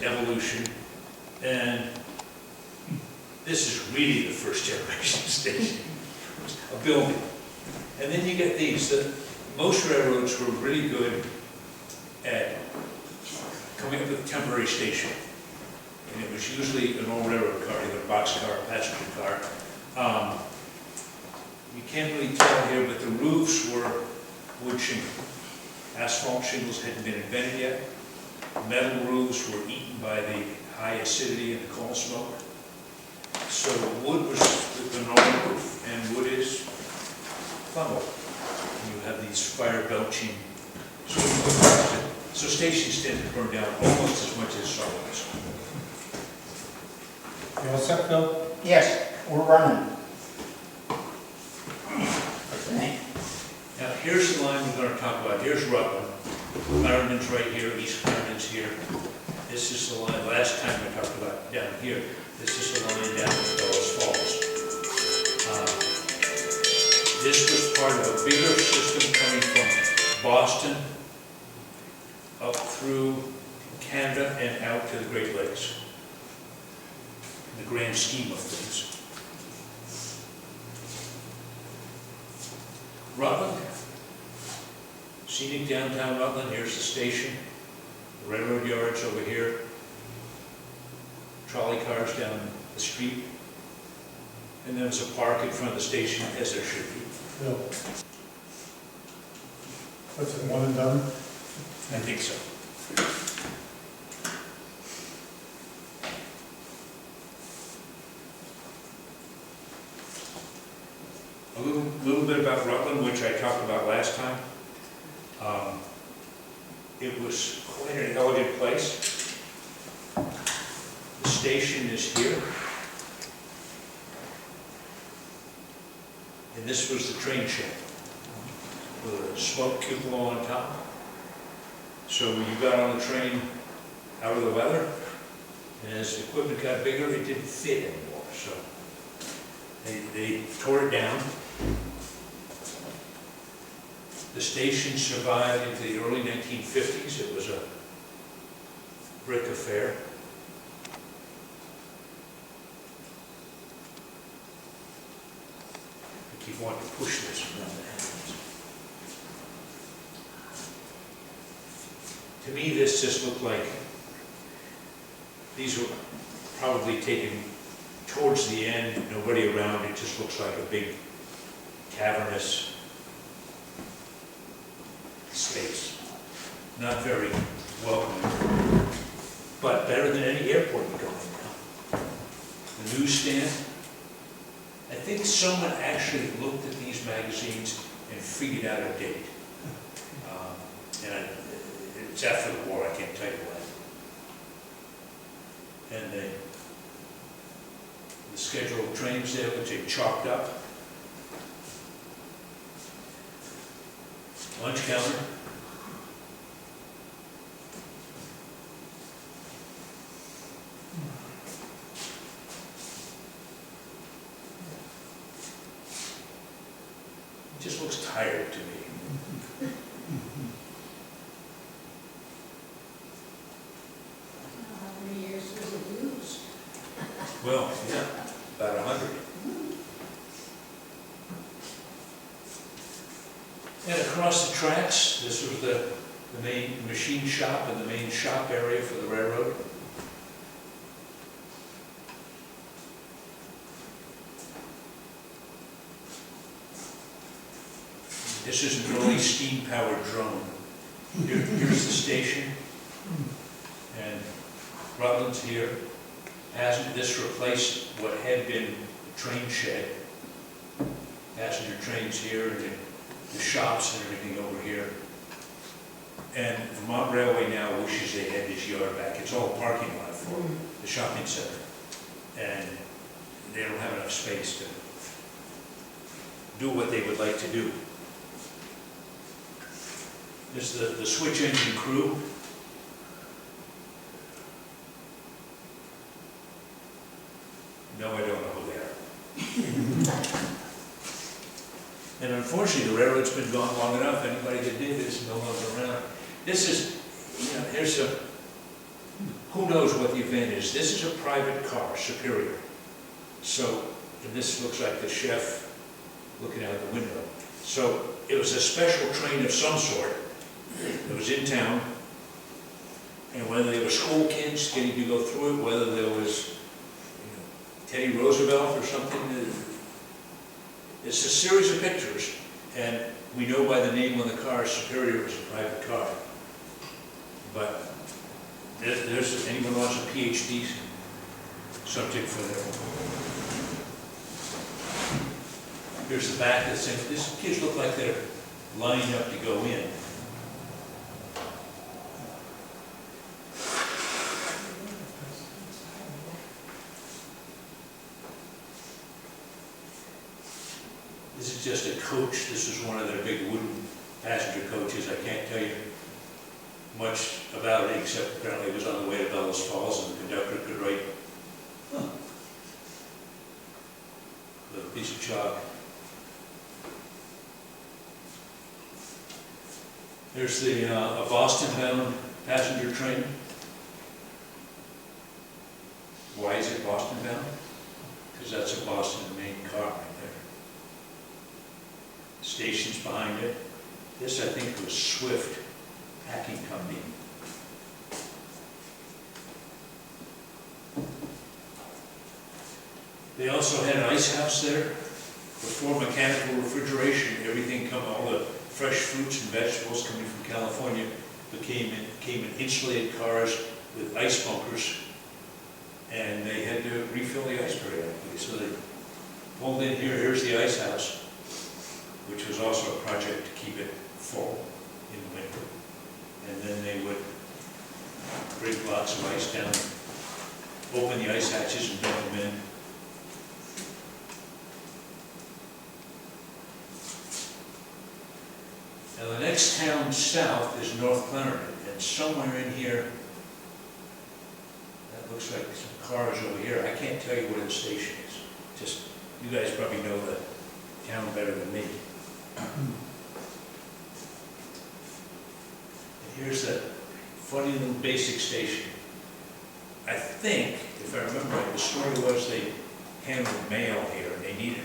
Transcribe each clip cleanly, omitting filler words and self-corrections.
evolution, and this is really the first generation station, a building. And then you get these. Most railroads were really good at coming up with a temporary station. And it was usually an old railroad car, either a boxcar or passenger car. You can't really tell here, but the roofs were wood shingle. Asphalt shingles hadn't been invented yet. Metal roofs were eaten by the high acidity and the coal smoke. So wood was the normal roof, and wood is flammable. And you have these fire belching. So stations tend to burn down almost as much as solid. You all set, Phil? Yes, we're running. Okay. Now here's the line we're going to talk about. Here's Rutland. Clarendon's right here, East Clarendon's here. This is the line, last time I talked about down here. This is the line down at Bellows Falls. This was part of a bigger system coming from Boston up through Canada and out to the Great Lakes. In the grand scheme of things. Rutland, scenic downtown Rutland. Here's the station. The railroad yards over here. Trolley cars down the street. And there's a park in front of the station, as there should be. Phil. What's it, one and done? I think so. A little bit about Rutland, which I talked about last time. It was quite an elegant place. The station is here. And this was the train shed with a smoke cupola on top. So when you got on the train out of the weather, and as the equipment got bigger, it didn't fit anymore. So they tore it down. The station survived into the early 1950s. It was a brick affair. I keep wanting to push this around the hands. To me, this just looked like these were probably taken towards the end, nobody around. It just looks like a big cavernous space. Not very welcoming, but better than any airport you go in now. The newsstand. I think someone actually looked at these magazines and figured out a date. It's after the war, I can't tell you when. And the schedule of trains there, which they chalked up. Lunch counter. It just looks tired to me. How many years was it used? Well, yeah, about 100. And across the tracks, this was the main machine shop and the main shop area for the railroad. This is an early steam-powered drone. Here's the station, and Rutland's here. Hasn't this replaced what had been the train shed? Passenger trains here, and the shops and everything over here. And Vermont Railway now wishes they had this yard back. It's all parking lot for the shopping center. And they don't have enough space to do what they would like to do. This is the switch engine crew. No, I don't know who they are. And unfortunately, the railroad's been gone long enough. Anybody that did is no longer around. This is, here's a who knows what the event is? This is a private car, Superior. So, and this looks like the chef looking out the window. So it was a special train of some sort. It was in town. And whether they were school kids getting to go through it, whether there was, Teddy Roosevelt or something, it's a series of pictures. And we know by the name on the car, Superior was a private car. But there's anyone who wants a PhD subject for that. Here's the back of the thing. These kids look like they're lining up to go in. This is just a coach. This is one of their big wooden passenger coaches. I can't tell you much about it, except apparently it was on the way to Bellows Falls, and the conductor could write, with a piece of chalk. There's the a Boston-bound passenger train. Why is it Boston-bound? Because that's a Boston main car right there. Stations behind it. This, I think, was Swift Packing Company. They also had an ice house there. Before mechanical refrigeration, everything all the fresh fruits and vegetables coming from California came in insulated cars with ice bunkers, and they had to refill the ice periodically. So they pulled in here. Here's the ice house, which was also a project to keep it full in the winter. And then they would bring lots of ice down, open the ice hatches and dump them in. Now the next town south is North Clarendon, and somewhere in here, that looks like some cars over here. I can't tell you where the station is. Just, you guys probably know the town better than me. Here's that funny little basic station. I think, if I remember right, the story was they handled mail here, and they needed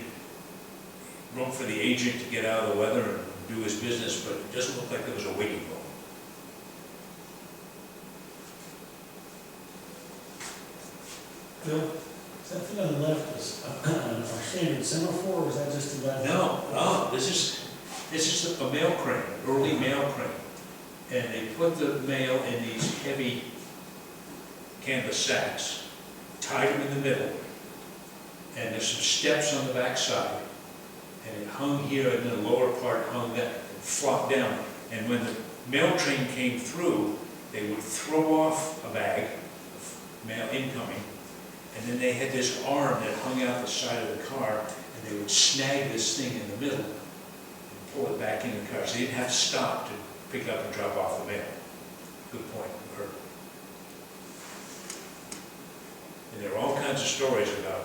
room for the agent to get out of the weather and do his business, but it doesn't look like there was a waiting room. Bill, is that thing on the left is our standard semaphore, or is that just the left? No, this is a mail crane, early mail crane. And they put the mail in these heavy canvas sacks, tied them in the middle, and there's some steps on the back side, and it hung here, and the lower part hung that, and flopped down. And when the mail train came through, they would throw off a bag of mail incoming, and then they had this arm that hung out the side of the car, and they would snag this thing in the middle and pull it back in the car. So they didn't have to stop to pick up and drop off the mail. Good point, Kurt. And there are all kinds of stories about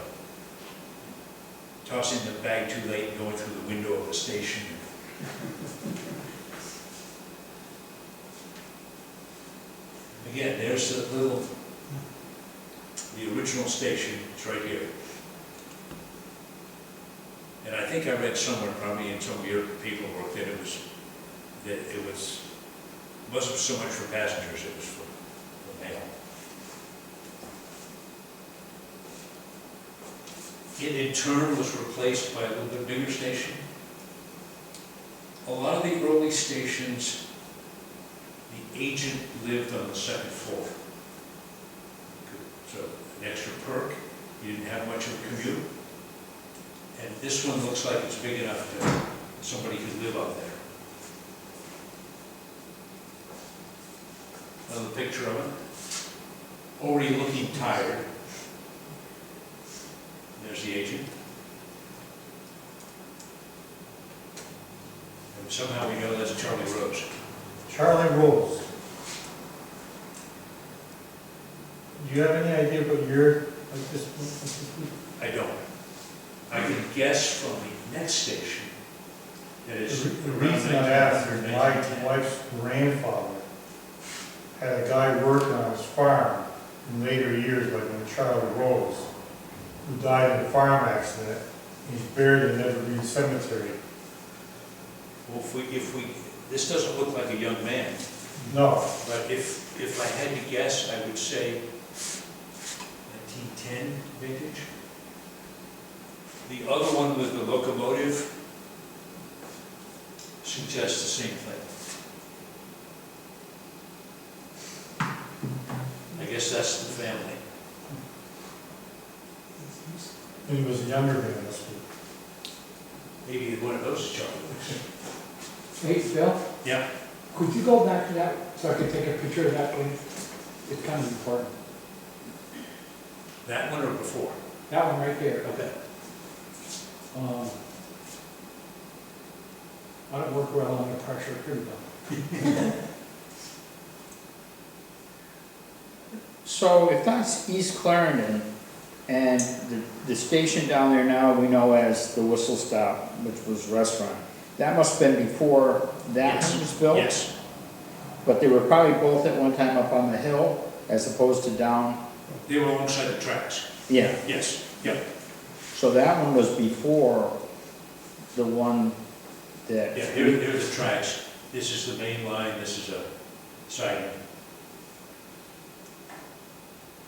tossing the bag too late and going through the window of the station. Again, there's the original station. It's right here. And I think I read somewhere, probably in some of your paperwork, that it wasn't so much for passengers, it was for mail. It in turn was replaced by a little bit bigger station. A lot of the early stations, the agent lived on the second floor. So an extra perk, you didn't have much of a commute. And this one looks like it's big enough to somebody could live up there. Another picture of it. Already looking tired. There's the agent. And somehow we know that's Charlie Rose. Charlie Rose. Do you have any idea what year like this? I don't. I can guess from the next station that it's The around reason I asked is 1910. my wife's grandfather had a guy working on his farm in later years, like when Charlie Rose, who died in a farm accident. He's buried in Evergreen Cemetery. Well, this doesn't look like a young man, No, but if I had to guess, I would say 1910 vintage. The other one with the locomotive suggests the same thing. I guess that's the family. and he was a younger man, must be. Maybe one of those is Charlie. Hey, Bill, Yeah, could you go back to that so I could take a picture of that, please? It's kind of important. that one or before? That one right there. Okay. I don't work well under pressure, here we go. So if that's East Clarendon, and the station down there now we know as the Whistle Stop, which was restaurant, that must have been before that Yes. one was built? Yes, But they were probably both at one time up on the hill, as opposed to down? they were alongside the tracks. Yeah, Yes, yep, so that one was before the one that... yeah, here are the tracks. This is the main line, this is a siding.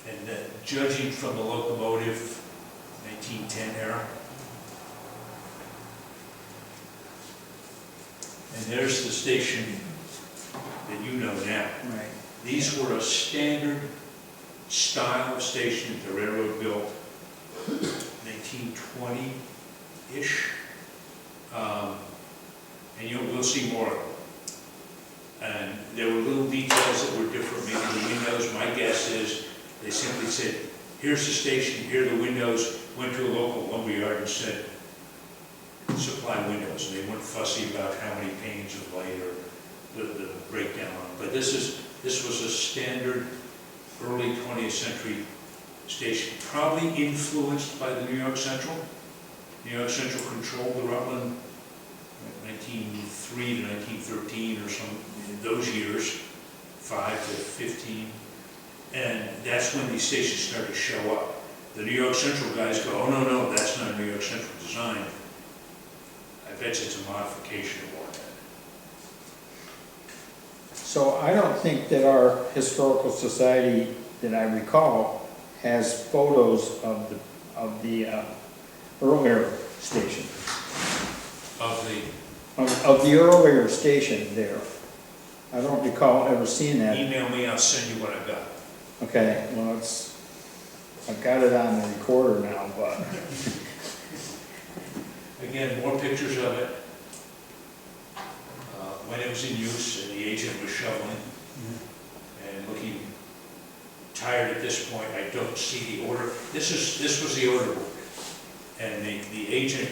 And judging from the locomotive, 1910 era. And there's the station that you know now. Right. These were a standard style of station that the railroad built, 1920-ish. And we'll see more of them. And there were little details that were different, maybe the windows. My guess is they simply said, here's the station, here are the windows, went to a local lumberyard and said, supply windows. And they weren't fussy about how many panes of light or the breakdown on it. But this was a standard early 20th century station, probably influenced by the New York Central. New York Central controlled the Rutland 1903 to 1913 or some, in those years, 5 to 15. And that's when these stations started to show up. The New York Central guys go, oh, no, that's not a New York Central design. I bet you it's a modification of what. So I don't think that our historical society, that I recall, has photos of the earlier station, of the earlier station there. I don't recall ever seeing that. Email me, I'll send you what I've got. Okay, well, I've got it on the recorder now, but Again, more pictures of it. When it was in use and the agent was shoveling and looking tired at this point. I don't see the order. This was the order book. And the agent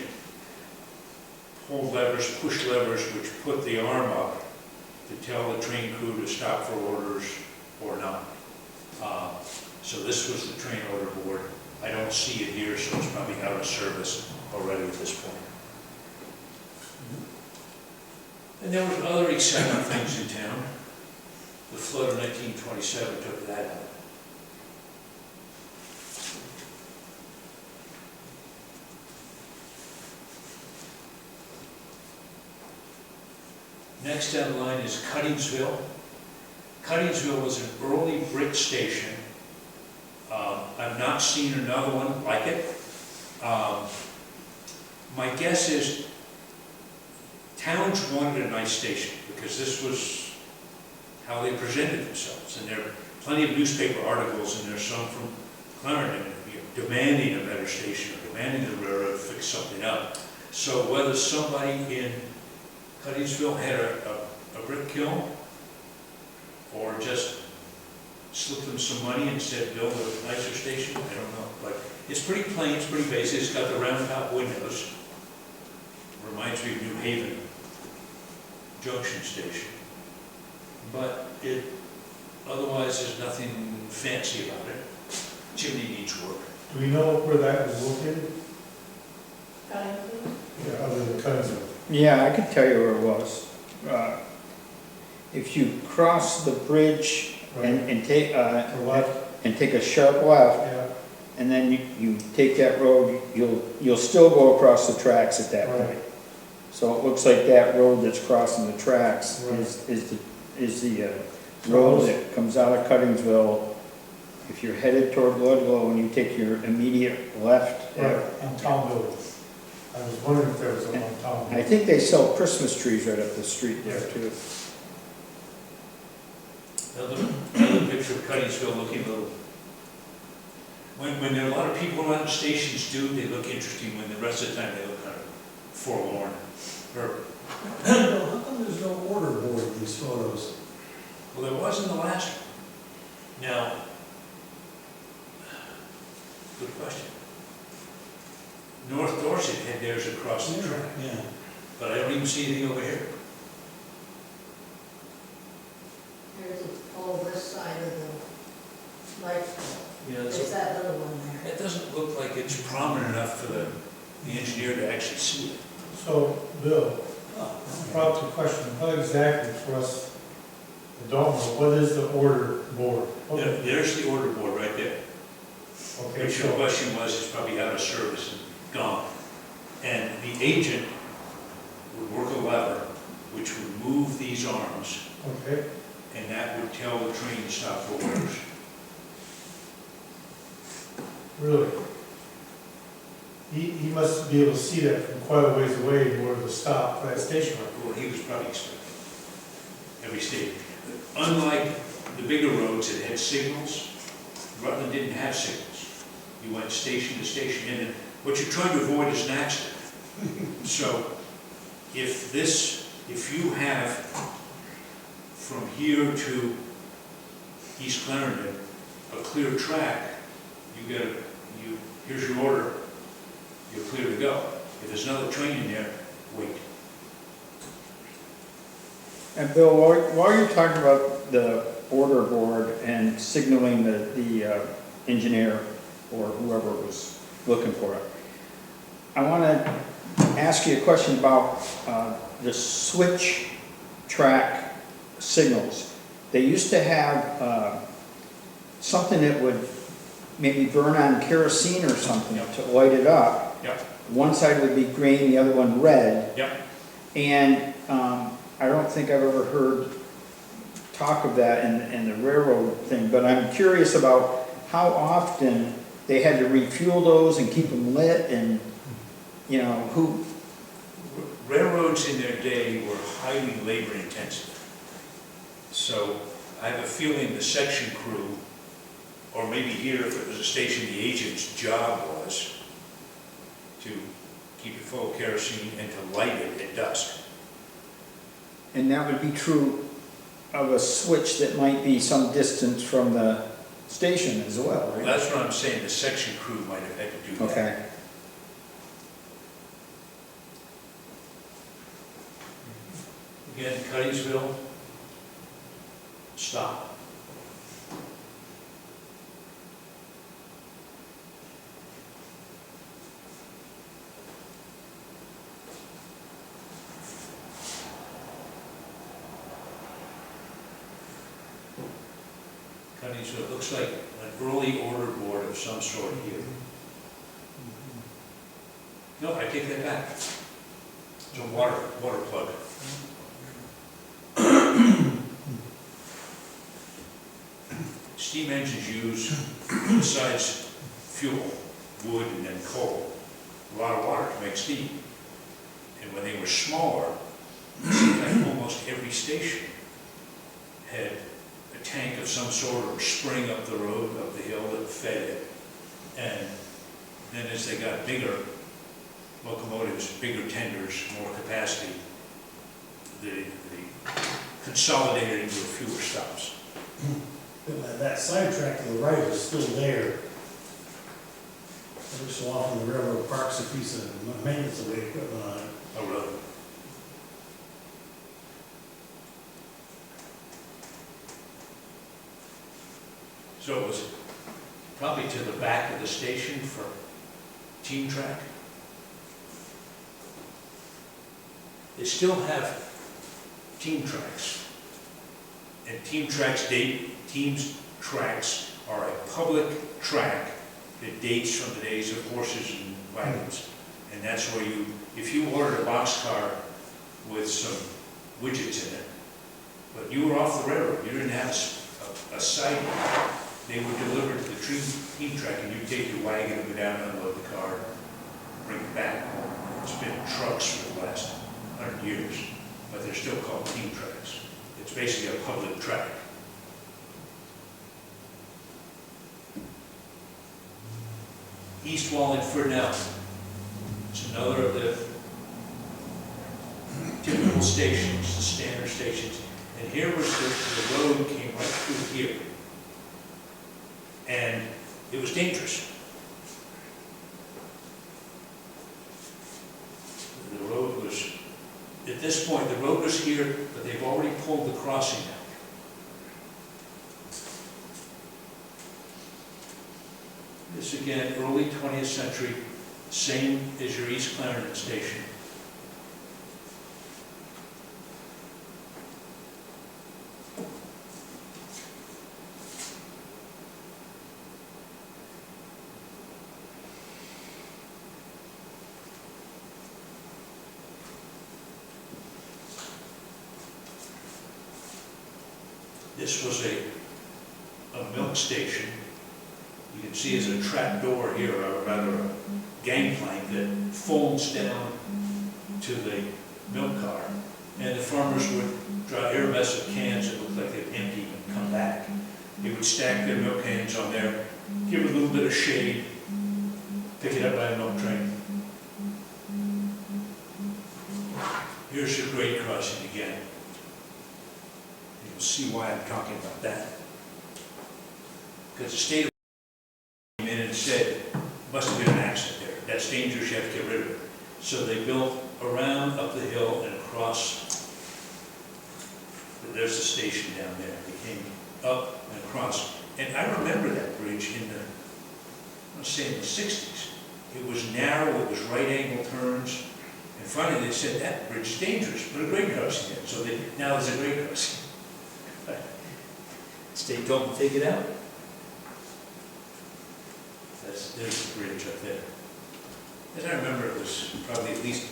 pulled levers, pushed levers, which put the arm up to tell the train crew to stop for orders or not. So this was the train order board. I don't see it here, so it's probably out of service already at this point. And there were other exciting things in town. The flood of 1927 took that out. Next down the line is Cuttingsville. Cuttingsville was an early brick station. I've not seen another one like it. My guess is towns wanted a nice station because this was how they presented themselves. And there are plenty of newspaper articles, and there's some from Clarendon demanding a better station or demanding the railroad fix something up. So whether somebody in Cuttingsville had a brick kiln or just slipped them some money and said build a nicer station, I don't know. But it's pretty plain, it's pretty basic. It's got the round top windows. Reminds me of New Haven Junction Station. But otherwise there's nothing fancy about it. Chimney needs work. Do we know where that was located? Cuttingsville? Yeah, other than Cuttingsville. yeah, I could tell you where it was. If you cross the bridge Right, and take, to left, and take a sharp left, yeah, and then you take that road, you'll still go across the tracks at that Right. point. So it looks like that road that's crossing the tracks Right. is the road that comes out of Cuttingsville. If you're headed toward Ludlow and you take your immediate left, right, on Town Building. I was wondering if there was a on Town I Building. think they sell Christmas trees right up the street there too. Another picture of Cuttingsville looking a little, when there are a lot of people around the stations do, they look interesting, when the rest of the time they look kind of forlorn. Or, Bill, how come there's no order board in these photos? well, there was in the last one. Now, good question. North Dorset had theirs across the track, Yeah. but I don't even see anything over here. There's a whole west side of the light pole. Yeah, There's that little one there. it doesn't look like it's prominent enough for the engineer to actually see it. So, Bill, Oh, brought to question, what exactly for us, I don't know, what is the order board? There's the order board right there. Okay, Which your so, question was, it's probably out of service and gone. And the agent would work a lever, which would move these arms, okay, and that would tell the train to stop for orders. really? He must be able to see that from quite a ways away in order to stop that station. Well, he was probably expecting every state. Unlike the bigger roads that had signals, Rutland didn't have signals. You went station to station, and what you're trying to avoid is an accident. So if you have from here to East Clarendon a clear track, here's your order, you're clear to go. If there's another train in there, wait. And Bill, while you're talking about the order board and signaling the engineer or whoever was looking for it, I want to ask you a question about the switch track signals. They used to have something that would maybe burn on kerosene or something to light it up. Yep. One side would be green, the other one red. Yep. And I don't think I've ever heard talk of that in the railroad thing, but I'm curious about how often they had to refuel those and keep them lit, and, you know, who... Railroads in their day were highly labor intensive. So I have a feeling the section crew, or maybe here if it was a station, the agent's job was to keep it full of kerosene and to light it at dusk. And that would be true of a switch that might be some distance from the station as well, right? That's what I'm saying, the section crew might have had to do that. Okay. Again, Cuttingsville, stop. Cuttingsville, it looks like an early order board of some sort here. No, I take that back. It's a water plug. Steam engines use, besides fuel, wood and then coal, a lot of water to make steam. And when they were smaller, it seemed like almost every station had a tank of some sort or a spring up the road, up the hill that fed it. And then as they got bigger, locomotives, bigger tenders, more capacity, they consolidated into fewer stops. That sidetrack to the right is still there. Every so often the railroad parks a piece of maintenance of the equipment on it. Oh, really? So it was probably to the back of the station for team track. They still have team tracks And Teams tracks are a public track that dates from the days of horses and wagons. And that's where you, if you ordered a boxcar with some widgets in it, but you were off the railroad, you didn't have a siding, they would deliver to the team track, and you'd take your wagon and go down and unload the car, bring it back. It's been trucks for the last 100 years, but they're still called team tracks. It's basically a public track. East Wallingford now. It's another of the typical stations, the standard stations. And here was the road came right through here. And it was dangerous. The road was, at this point, the road was here, but they've already pulled the crossing out. This again, early 20th century, same as your East Clarendon station. This was a milk station. You can see there's a trap door here, or rather a gangplank that folds down to the milk car. And the farmers would drive here a mess of cans that looked like they'd empty and come back. They would stack their milk cans on there, give it a little bit of shade, pick it up by a milk train. Here's your grade crossing again. You'll see why I'm talking about that. Because the state came in and said, must have been an accident there. That's dangerous, you have to get rid of it. So they built around, up the hill, and across. There's the station down there. They came up and across. And I remember that bridge in the, let's say in the 60s. It was narrow, it was right angle turns. And finally they said, that bridge is dangerous, put a grade crossing in. So now there's a grade crossing. State told them to take it out. There's the bridge up there. As I remember, it was probably at least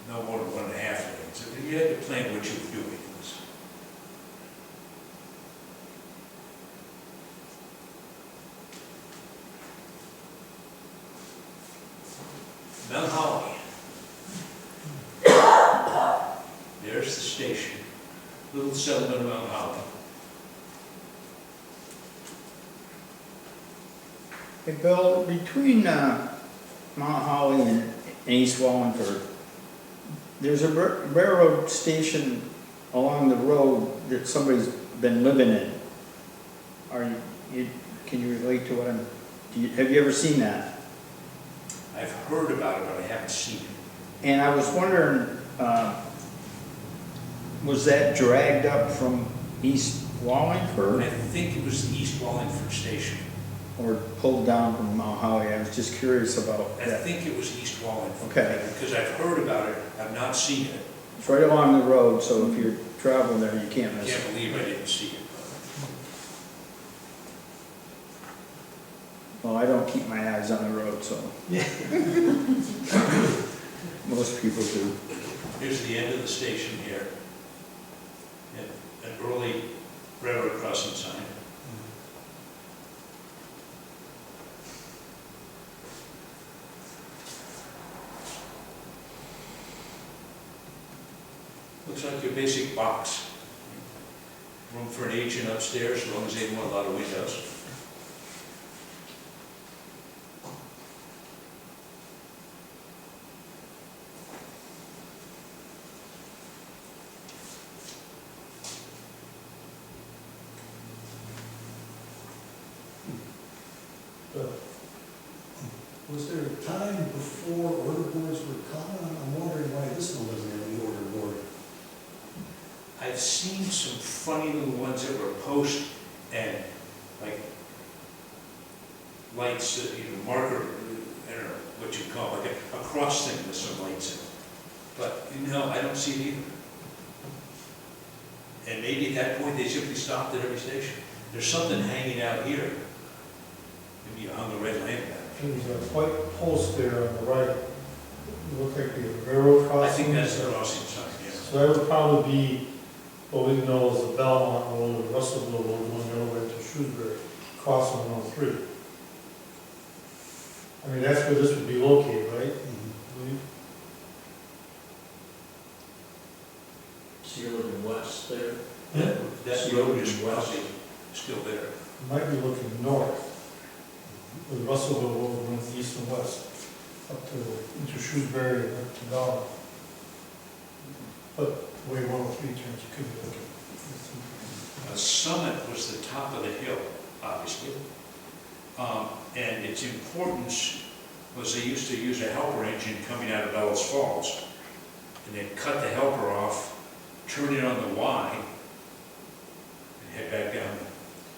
no more than 1.5 lanes. So you had to plan what you were doing. Mount Holly. There's the station. Little settlement of Mount Holly. Hey, Bill, between Mount Holly and East Wallingford, there's a railroad station along the road that somebody's been living in. Can you relate to what have you ever seen that? I've heard about it, but I haven't seen it. And I was wondering, was that dragged up from East Wallingford I think it was the East Wallingford station. or pulled down from Mount Holly? I was just curious about I that. think it was East Wallingford. Okay. Because I've heard about it, I've not seen it. It's right along the road, so if you're traveling there, you can't I miss can't it. believe I didn't see it. Well, I don't keep my eyes on the road, so. Most people do. Here's the end of the station here. An early railroad crossing sign. Looks like your basic box. Room for an agent upstairs, as long as they don't want a lot of windows. Was there a time before order boards were common? I'm wondering why this one doesn't have the order board. I've seen some funny little ones that were post and like lights, marker, I don't know what you call it, like a cross thing with some lights in it. But no, I don't see it either. And maybe at that point, they simply stopped at every station. There's something hanging out here. Maybe you hung a red lamp down. There's a white post there on the right. It looks like the railroad I crossing. think that's the crossing sign, yes. So that would probably be what we know as the Belmont Road or Russellville Road going the other way to Shrewsbury, crossing 103. I mean, that's where this would be located, right? Mm-hmm. So you're looking west there? That road is probably still there. Might be looking north, with Russellville Road runs east and west, up to, into Shrewsbury and up to Dartmouth. But the way 103 turns, you could be looking. Summit was the top of the hill, obviously. And its importance was they used to use a helper engine coming out of Bellows Falls. And they'd cut the helper off, turn it on the Y, and head back down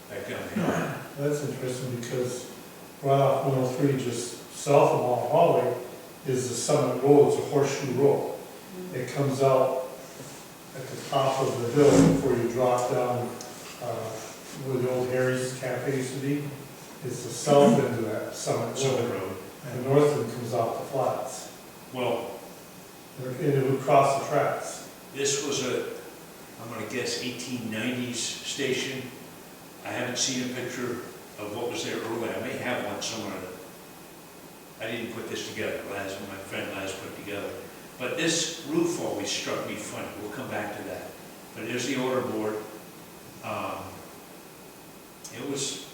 the hill. That's interesting because right off 103, just south of Mount Holly, is the Summit Road, it's a horseshoe road. It comes out at the top of the hill before you drop down where the old Harry's Cafe used to be. It's the south end of that Summit Summit Road. Road. And the north end comes out the flats. Well, And it would cross the tracks. this was a, I'm gonna guess 1890s station. I haven't seen a picture of what was there earlier. I may have one somewhere. I didn't put this together. My friend Laz put it together. But this roof always struck me funny. We'll come back to that. But there's the order board. It was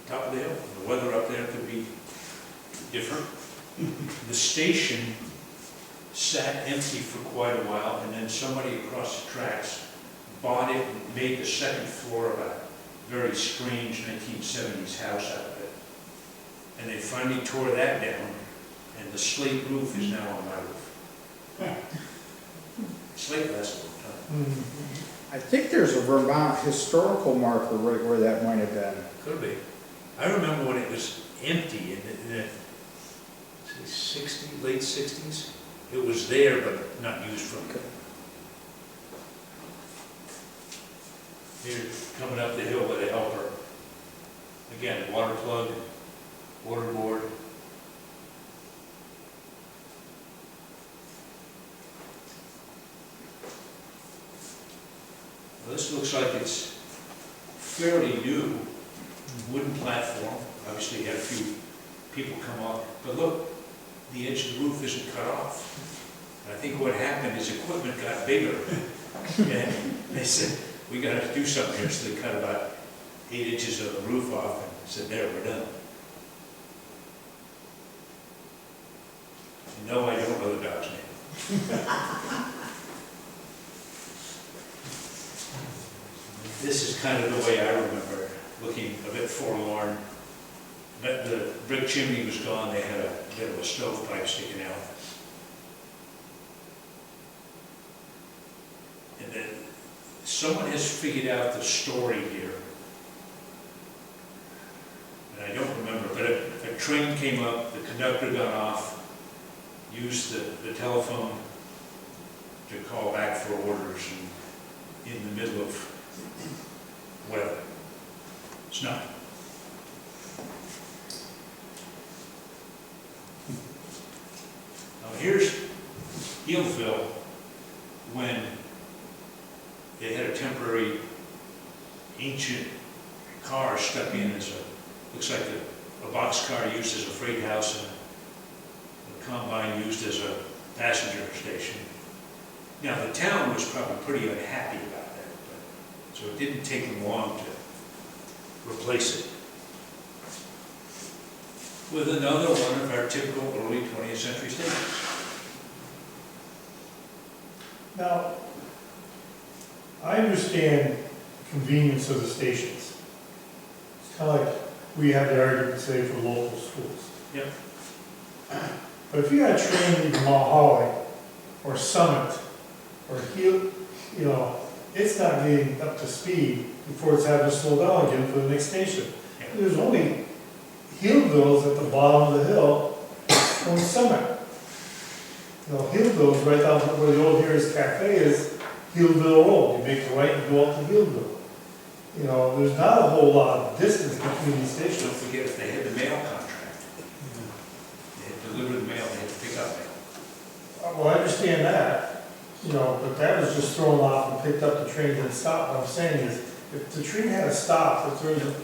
top of the hill. The weather up there could be different. The station sat empty for quite a while, and then somebody across the tracks bought it and made the second floor of a very strange 1970s house out of it. And they finally tore that down, and the slate roof is now on my roof. Slate lasted a long time. I think there's a Vermont historical marker right where that might have been. Could be. I remember when it was empty in the late 60s. It was there, but not used for. Here, coming up the hill with a helper. Again, water plug, water board. Well, this looks like it's fairly new, wooden platform. Obviously, had a few people come up, but look, the edge of the roof isn't cut off. And I think what happened is equipment got bigger, and they said, we got to do something here, so they cut about 8 inches of the roof off and said, there, we're done. And no, I don't know the dog's name. This is kind of the way I remember it, looking a bit forlorn. But the brick chimney was gone, they had a bit of a stovepipe sticking out. And then someone has figured out the story here. And I don't remember, but a train came up, the conductor got off, used the telephone to call back for orders, and in the middle of weather. It's not. Now here's Healdville when they had a temporary ancient car stuck in as a, looks like a boxcar used as a freight house and a combine used as a passenger station. Now the town was probably pretty unhappy about that, so it didn't take them long to replace it with another one of our typical early 20th century stations. Now, I understand the convenience of the stations. It's kind of like we have the argument, say, for local schools. Yep. But if you had a train leaving Mount Holly or Summit or Heel, you know, it's not getting up to speed before it's having to slow down again for the next station. Yep. There's only Healdville's at the bottom of the hill from Summit. You know, Healdville's right down where the old Harry's Cafe is. Hillville Road, you make a right and go out to Hillville. You know, there's not a whole lot of distance between these Don't stations. forget, if they had the mail contract, they had to deliver the mail, they had to pick up mail. Well, I understand that, you know, but that was just thrown off and picked up the train and stopped. What I'm saying is, if the train had a stop, if there's a,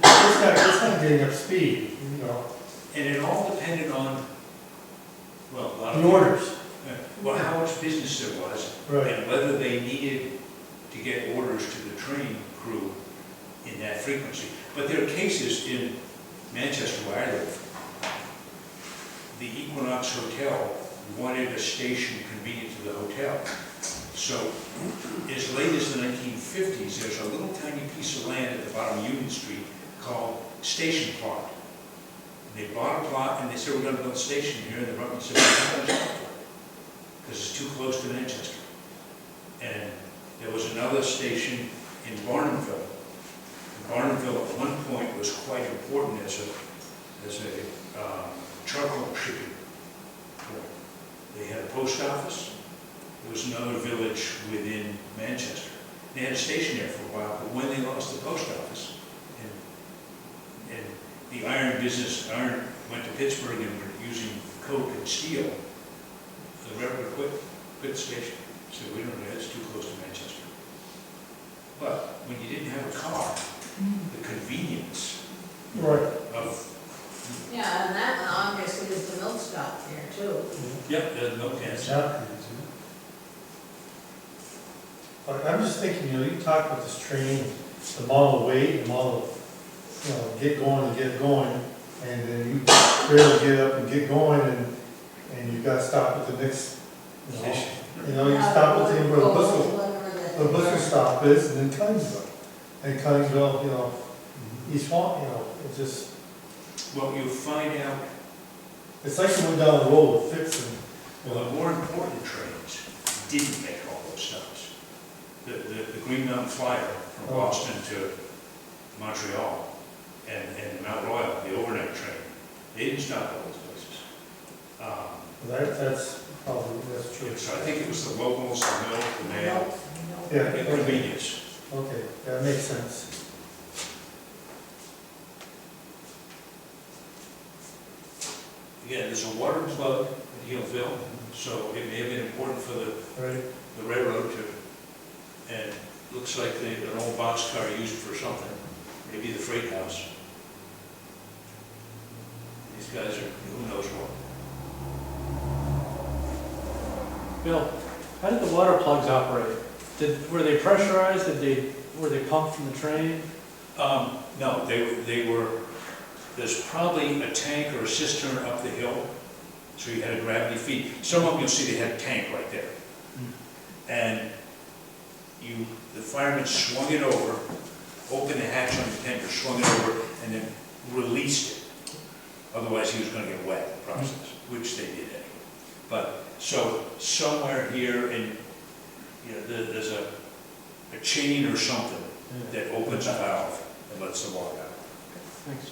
it's not getting up speed, you know. And it all depended on, well, a lot of. The orders. Well, how much business there was, Right. and whether they needed to get orders to the train crew in that frequency. But there are cases in Manchester where I live. The Equinox Hotel wanted a station convenient to the hotel. So as late as the 1950s, there's a little tiny piece of land at the bottom of Union Street called Station Plot. They bought a plot and they said, we're going to build a station here, and the Rutland said, we're not going to stop for it, because it's too close to Manchester. And there was another station in Barnumville. Barnumville at one point was quite important as a charcoal shipping port. They had a post office. There was another village within Manchester. They had a station there for a while, but when they lost the post office, and the iron went to Pittsburgh and were using coke and steel, the railroad quit the station. So we don't know, it's too close to Manchester. But when you didn't have a car, the convenience Right. of, Yeah, and that one obviously is the milk stop there too. yep, there's no cans. Yeah. But I'm just thinking, you know, you talk about this train, the amount of weight, the amount of, you know, get going, and then you barely get up and get going, and you gotta stop at the next, you know. You know, you stop at the, where the bus stop is, and then Cunningsville. And Cunningsville, you know, East Swan, you know, it just, Well, you'll find out, it's like you went down the road with fixing. well, the more important trains didn't make all those stops. The Green Mountain Flyer from Boston to Montreal and Mount Royal, the overnight train, they didn't stop at all those places. That's probably, that's true. So I think it was the locals, the milk, the mail, Yeah, and okay, convenience. okay, that makes sense. Again, there's a water plug at Hillville, so it may have been important for Right. the railroad to, and looks like an old boxcar used for something, maybe the freight house. These guys are, who knows what. Bill, how did the water plugs operate? Were they pressurized? Were they pumped from the train? No, they were, there's probably a tank or a cistern up the hill, so you had a gravity feed. Some of them you'll see they had a tank right there. And the fireman swung it over, opened the hatch on the tanker, swung it over, and then released it. Otherwise he was gonna get wet in the process, which they did anyway. But, so somewhere here in, you know, there's a chain or something that opens a valve and lets the water out. Thanks.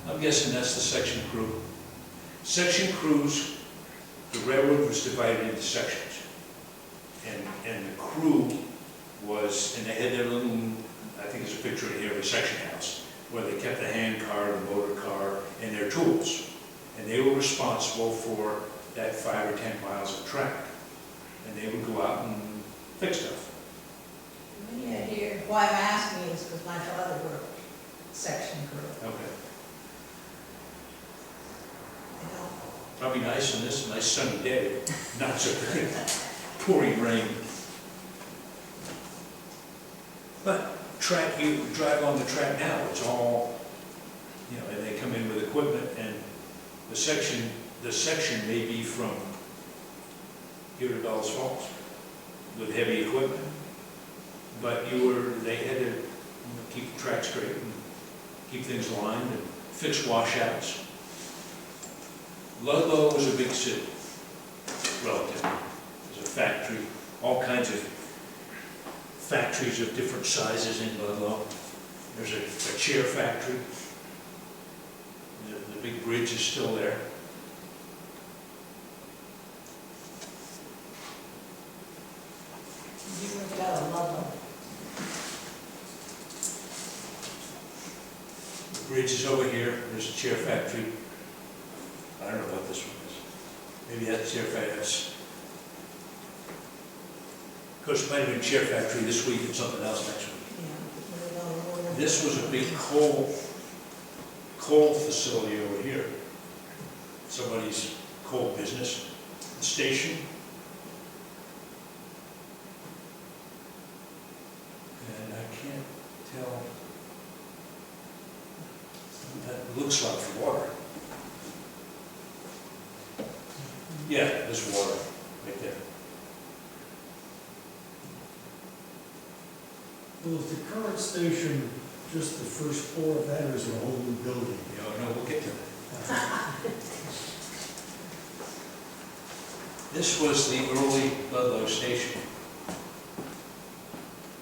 I'm guessing that's the section crew. Section crews, the railroad was divided into sections. And the crew was, and they had their little, I think there's a picture in here of a section house, where they kept the hand car, the motor car, and their tools. And they were responsible for that 5 or 10 miles of track. And they would go out and fix stuff. Yeah, here, why I'm asking is because my father worked section crew. Okay. You know, Probably nice on this nice sunny day, not so pouring rain. But track, you drive on the track now, it's all, you know, and they come in with equipment, and the section may be from here to Bellows Falls with heavy equipment. But they had to keep the track straight and keep things aligned and fix washouts. Ludlow was a big city, relatively. There's a factory, all kinds of factories of different sizes in Ludlow. There's a chair factory. The big bridge is still there. bridge is over here, there's a chair factory. I don't know what this one is. Maybe that's chair factory. Of course, it might have been chair factory this week and something else next week. Yeah. This was a big coal facility over here. Somebody's coal business. The station. And I can't tell. That looks like water. Yeah, there's water right there. Well, is the current station just the first floor of that, or is it a whole new building? No, we'll get to that. This was the early Ludlow station.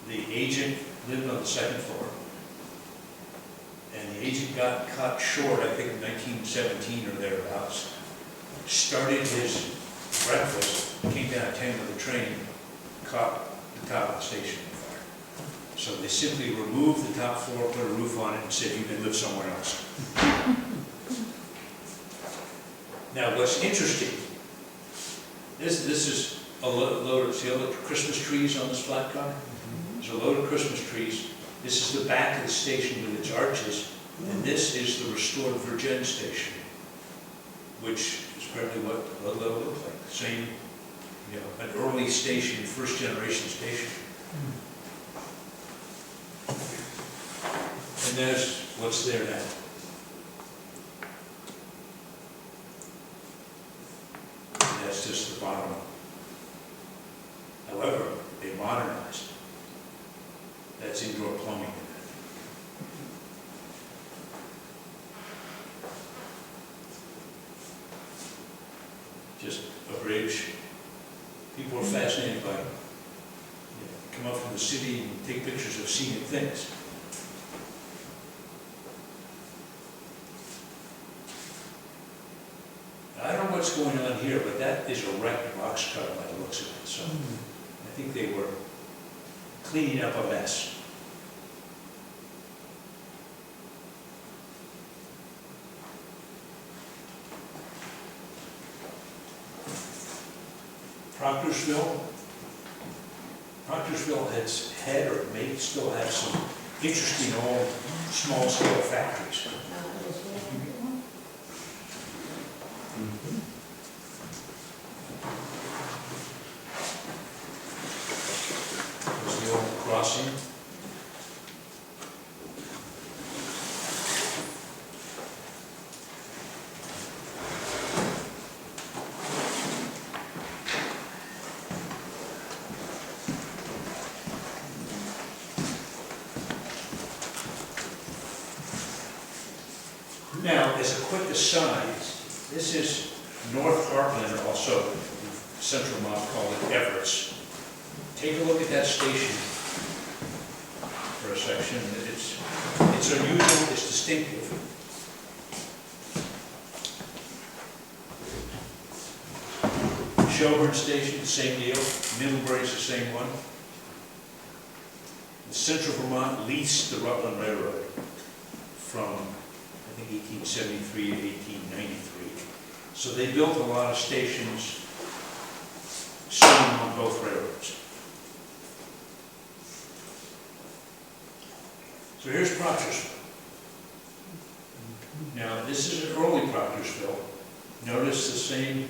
The agent lived on the second floor. And the agent got cut short, I think in 1917 or thereabouts. Started his breakfast, came down at 10 with the train, caught the top of the station on fire. So they simply removed the top floor, put a roof on it, and said you can live somewhere else. Now what's interesting, this is a load of, see all the Christmas trees on this flat car? There's a load of Christmas trees. This is the back of the station with its arches, and this is the restored Virgin station, which is probably what Ludlow looked like. Same, an early station, first generation station. And there's what's there now. And that's just the bottom. However, they modernized. That's indoor plumbing in it. Just a bridge. People are fascinated by it. Come up from the city and take pictures of scenic things. I don't know what's going on here, but that is a wrecked box car by the looks of it. So I think they were cleaning up a mess. Proctorsville had or may still have some interesting old small-scale factories. There's the old crossing. Now, as a quick aside, this is North Clarendon, also Central Mont called it Everett's. Take a look at that station for a section. It's unusual, it's distinctive. Shelburne Station, the same deal. Middlebury's the same one. The Central Vermont leased the Rutland Railroad from, I think, 1873 to 1893. So they built a lot of stations standing on both railroads. So here's Proctorsville. Now, this is an early Proctorsville. Notice the same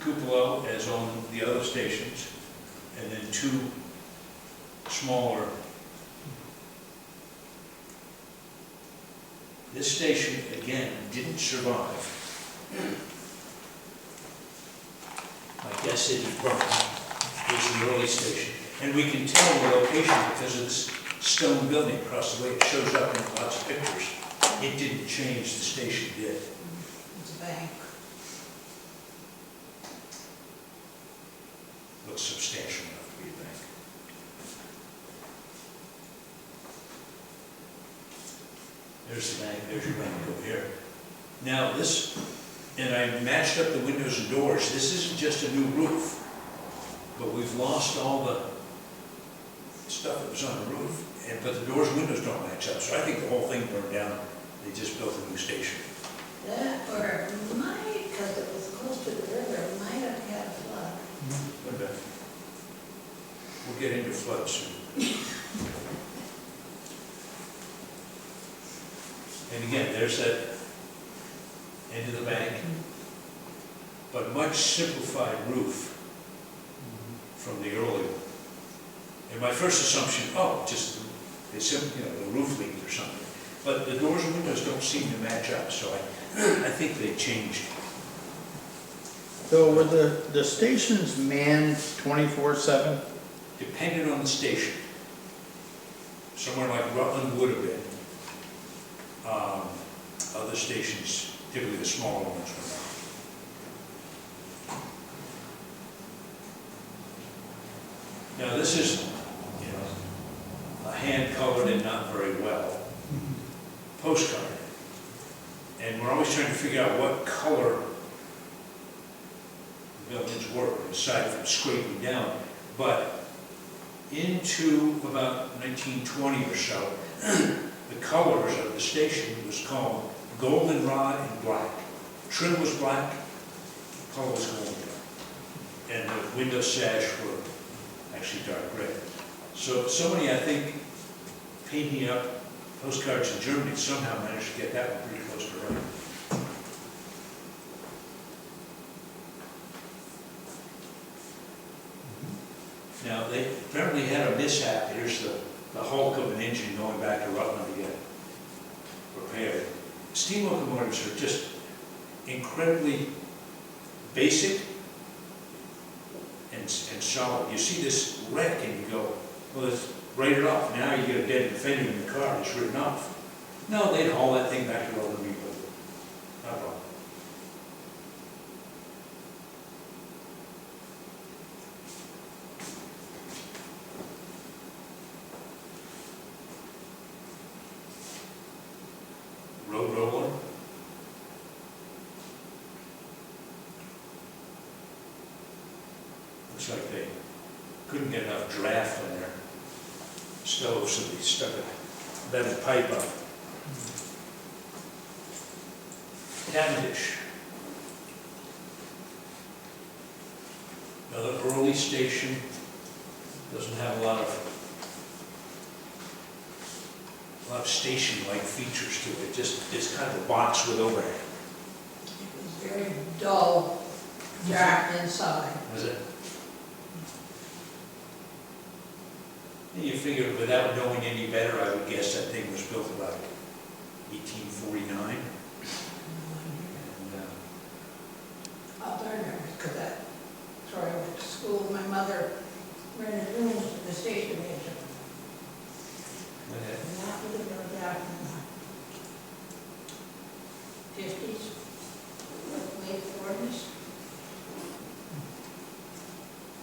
cupola as on the other stations, and then two smaller. This station, again, didn't survive. My guess is it burned. It was an early station. And we can tell the location because of this stone building across the way. It shows up in lots of pictures. It didn't change, the station did. It's a bank. Looks substantial enough to be a bank. There's the bank, there's your bank over here. Now this, and I matched up the windows and doors. This isn't just a new roof, but we've lost all the stuff that was on the roof. But the doors and windows don't match up, so I think the whole thing burned down They just built a new station. That, or it might, because it was close to the river, it might have had a flood. Okay. We'll get into floods soon. And again, there's that end of the bank, but much simplified roof from the early one. And my first assumption, oh, just, it's simply, the roof leaked or something. But the doors and windows don't seem to match up, so I think they changed. So were the stations manned 24/7? Depended on the station. Somewhere like Rutland would have been. Other stations, typically the smaller ones, were not. Now this is, a hand-colored and not very well postcard. And we're always trying to figure out what color the buildings were, aside from scraping down. But into about 1920 or so, the colors of the station was called goldenrod and black. Trim was black, color was golden. And the window sash were actually dark red. So somebody, I think, painting up postcards in Germany somehow managed to get that one pretty close to right. Now, they apparently had a mishap. Here's the hulk of an engine going back to Rutland to get repaired. Steam locomotives are just incredibly basic and solid. You see this wreck and you go, well, let's write it off. Now you get a dead defender in the car, it's written off. No, they'd haul that thing back to Rutland and rebuild it. Not a problem. Road roller. Looks like they couldn't get enough draft on their stove, so they stuck a metal pipe up. Cavendish. Another early station, doesn't have a lot of station-like features to it. Just, it's kind of a box with overhead. It was very dull, dark inside. Was it? And you figure, without knowing any better, I would guess that thing was built about 1849. And, I'll learn because that's where I went to school. My mother rented rooms at the station agent. And that would have been back in the 50s, late 40s.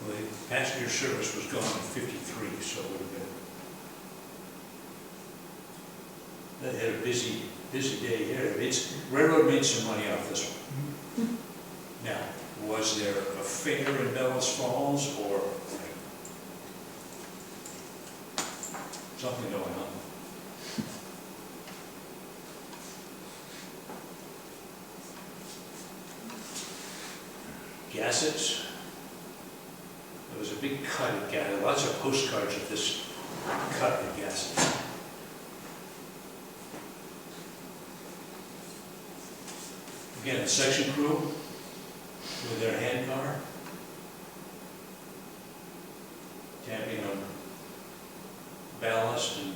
well, the passenger service was gone in 53, so it would have been. That had a busy day here. Railroad made some money off this one. Now, was there a fair in Bellows Falls or something going on? Gassets. There was a big cut at Gassets. Lots of postcards of this cut at Gassets. Again, a section crew with their hand car, tapping on ballast, and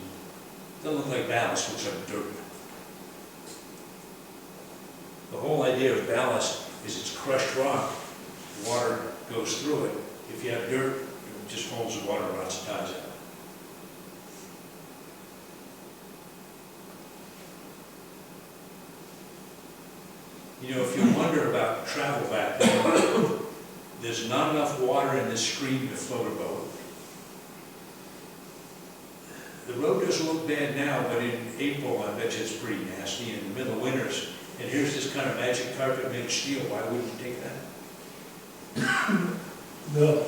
doesn't look like ballast, looks like dirt. The whole idea of ballast is it's crushed rock, water goes through it. If you have dirt, it just holds the water, rots, and ties it. If you wonder about travel back then, there's not enough water in this stream to float a boat. The road doesn't look bad now, but in April, I bet you it's pretty nasty, in the middle of winters. And here's this kind of magic carpet made of steel. Why wouldn't you take that? No.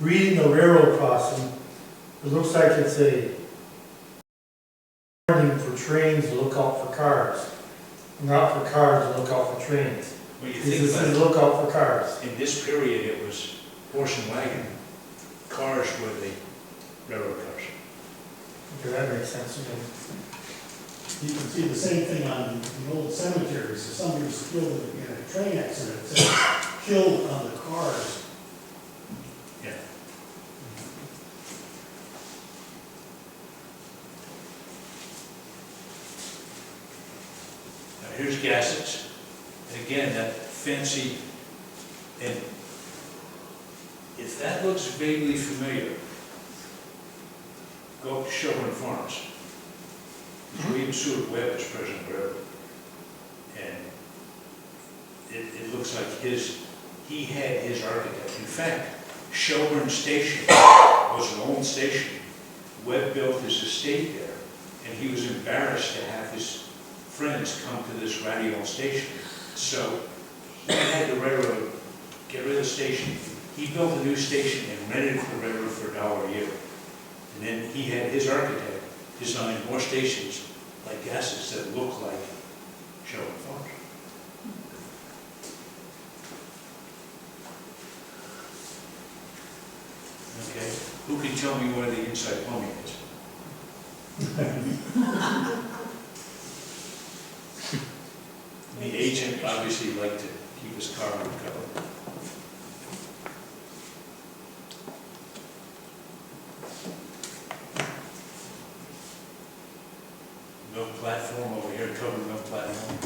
Reading the railroad crossing, it looks like it's a warning for trains, look out for cars. Not for cars, look out for trains. When you It think says, about look out for cars. it, in this period, it was horse and wagon. Cars were the railroad cars. Okay, that makes sense to me. You can see the same thing on the old cemeteries, if somebody was killed in a train accident, it says killed on the cars. Yeah. Now here's Gassett's, and again, that fancy, and if that looks vaguely familiar, go up to Shelburne Farms. William Seward Webb is president of the railroad. And it looks like he had his architect. In fact, Shelburne Station was an old station. Webb built his estate there, and he was embarrassed to have his friends come to this ratty old station. So he had the railroad get rid of the station. He built a new station and rented it to the railroad for $1 a year. And then he had his architect design more stations like Gassett's that look like Shelburne Farms. Okay, who can tell me where the inside plumbing is? The agent obviously liked to keep his car on cover. Milk platform over here, covered milk platform.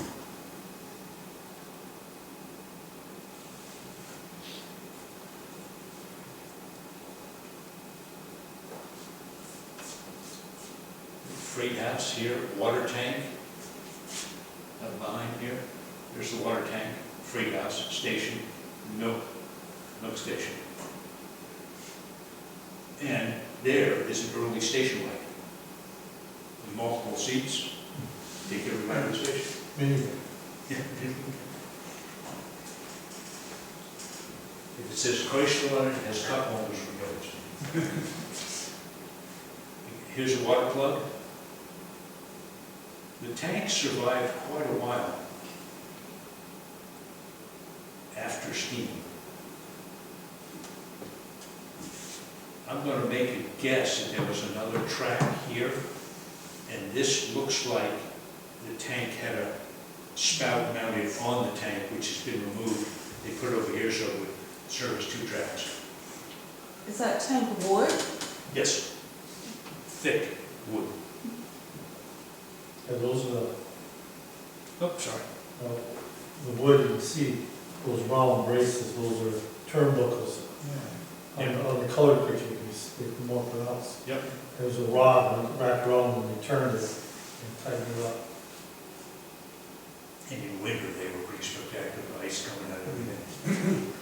Freight house here, water tank. Up behind here, there's the water tank, freight house, station, milk station. And there is an early station wagon. With multiple seats, take everybody to the station. Minivan. If it says Chrysler on it, it has cup holders for those. Here's a water plug. The tank survived quite a while after steam. I'm going to make a guess that there was another track here, and this looks like the tank had a spout mounted on the tank, which has been removed. They put it over here so it would service 2 tracks. Is that tank wood? Yes, thick wood. And those are the, Oh, sorry. the wood you can see, those round braces, those are turnbuckles. On the colored picture, you can see they're more pronounced. Yep. There's a rod wrapped around when they turned it and tightened it up. And in winter, they were pretty spectacular, ice coming out of everything.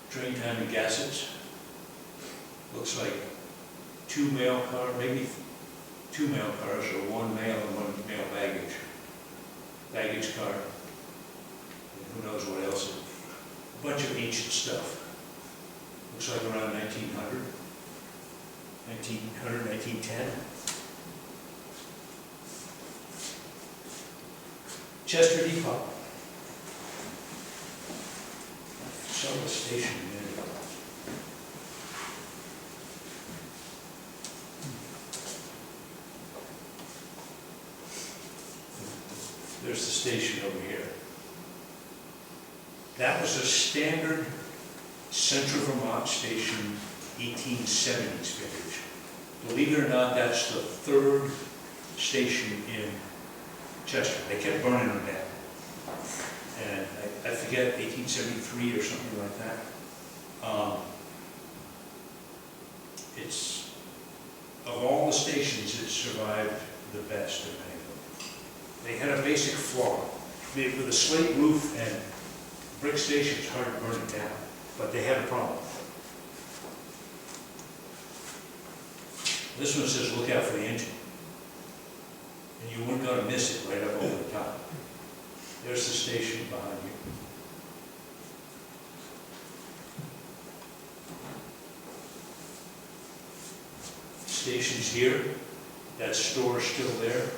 Train time in Gassett's. Looks like 2 mail cars, maybe 2 mail cars, or 1 mail and 1 mail baggage. Baggage car. And who knows what else. A bunch of ancient stuff. Looks like around 1900. 1910. Chester Depot. Saw the station a minute ago. There's the station over here. That was a standard Central Vermont station, 1870s vintage. Believe it or not, that's the 3rd station in Chester. They kept burning them down. And I forget, 1873 or something like that. It's, of all the stations, it survived the best of any of them. They had a basic flaw. With a slate roof and brick station, it's hard to burn it down, but they had a problem. This one says, look out for the engine. And you weren't going to miss it right up over the top. There's the station behind you. station's here, that store's still there,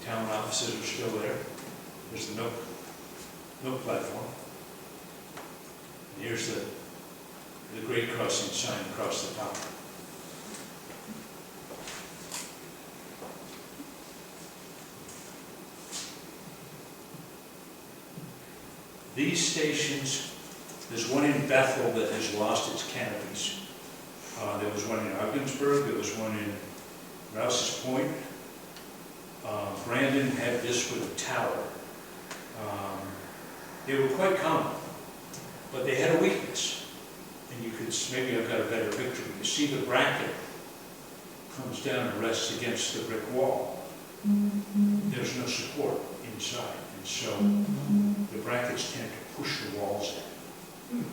town offices are still there. There's the milk platform. And here's the grade crossing sign across the top. These stations, there's one in Bethel that has lost its canopies. There was one in Ogdensburg, there was one in Rouse's Point. Brandon had this with a tower. They were quite common, but they had a weakness. And you could, maybe I've got a better picture. You see the bracket comes down and rests against the brick wall. There's no support inside, and so the brackets tend to push the walls in.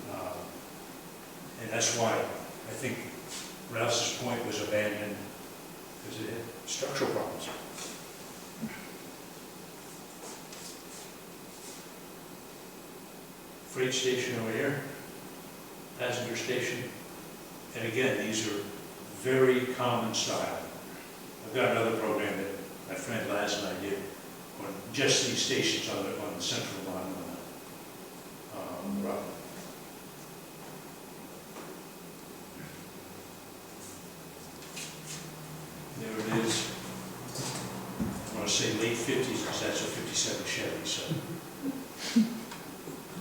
And that's why I think Rouse's Point was abandoned, because it had structural problems. Freight station over here, passenger station, and again, these are very common style. I've got another program that my friend Laz and I did on just these stations on the central line on Rutland. There it is. I want to say late 50s because that's a 57 Chevy, so.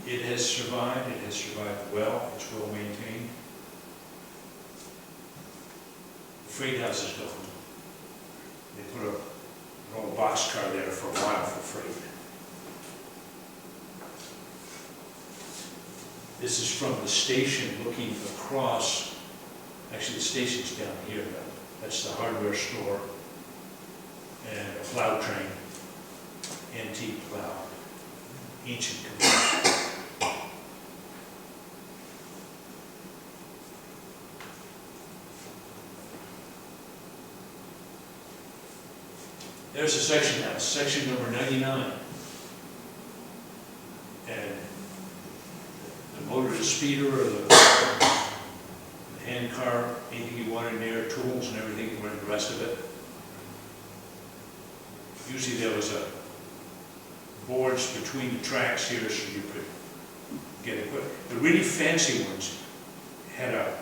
It has survived well, it's well maintained. The freight house is gone. They put an old boxcar there for a while for freight. This is from the station looking across, actually the station's down here, that's the hardware store and a plow train, antique plow, ancient conversion. There's a section house, section number 99. And the motor, the speeder, or the hand car, anything you want in there, tools and everything, and the rest of it. Usually there was a boards between the tracks here so you could get it quick. The really fancy ones had a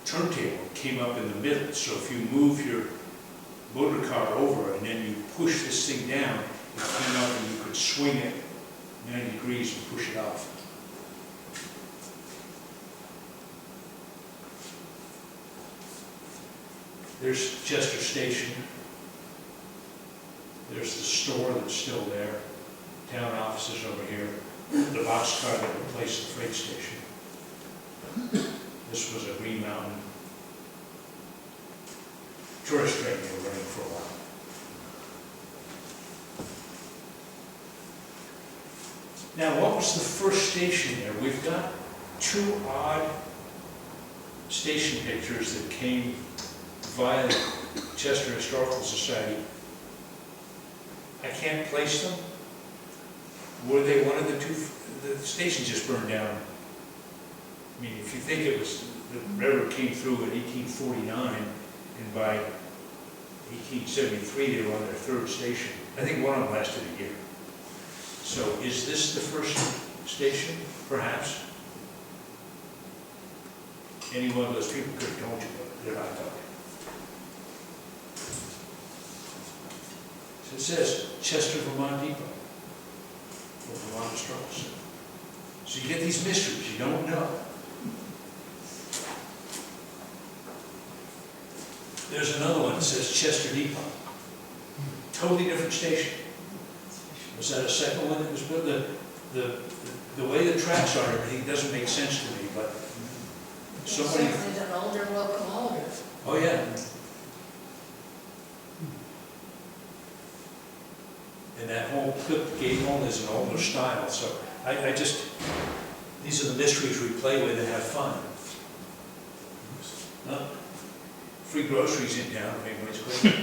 turntable that came up in the middle, so if you move your motor car over and then you push this thing down, it came up and you could swing it 90 degrees and push it off. There's Chester Station. There's the store that's still there. Town offices over here. The boxcar that replaced the freight station. This was a Green Mountain tourist train they were running for a while. Now, what was the first station there? We've got two odd station pictures that came via the Chester Historical Society. I can't place them. Were they one of the two? The station just burned down. I mean, if you think it was, the railroad came through in 1849, and by 1873 they were on their third station. I think one of them lasted a year. So is this the first station, perhaps? Any one of those people could have told you, but they're not talking. So it says Chester, Vermont Depot, or Vermont Historical Center. So you get these mysteries you don't know. There's another one that says Chester Depot. Totally different station. Was that a second one that was built? The way the tracks are, everything doesn't make sense to me, but somebody. It's an older locomotive. Oh, yeah. And that whole clipped gable is an older style, so I just, these are the mysteries we play with and have fun. Huh? Free groceries in town, anyways, quick.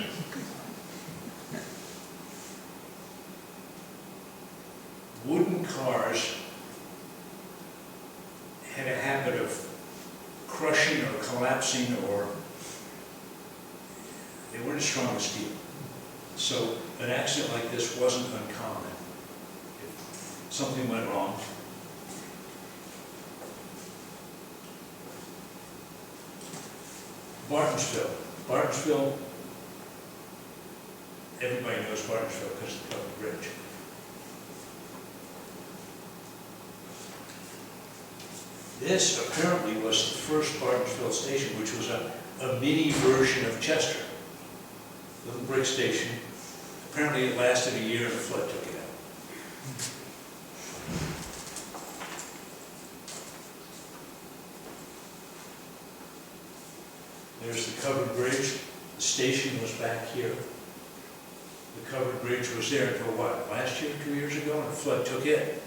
Wooden cars had a habit of crushing or collapsing or we're in a strong steel. So an accident like this wasn't uncommon. If something went wrong, Bartonsville, everybody knows Bartonsville because of the covered bridge. This apparently was the first Bartonsville station, which was a mini version of Chester. Little brick station. Apparently it lasted a year and a flood took it out. There's the covered bridge. The station was back here. The covered bridge was there until what, last year, 2 years ago, and a flood took it.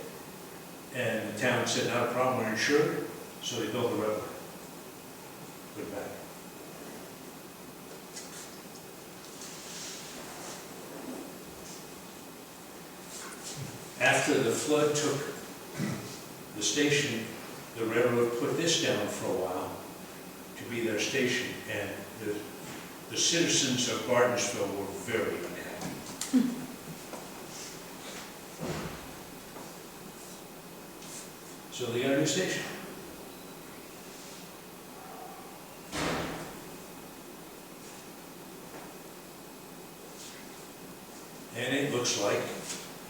And the town said, not a problem, we're insured, so they built the road. Put it back. After the flood took the station, the railroad put this down for a while to be their station, and the citizens of Bartonsville were very unhappy. So they got a new station. And it looks like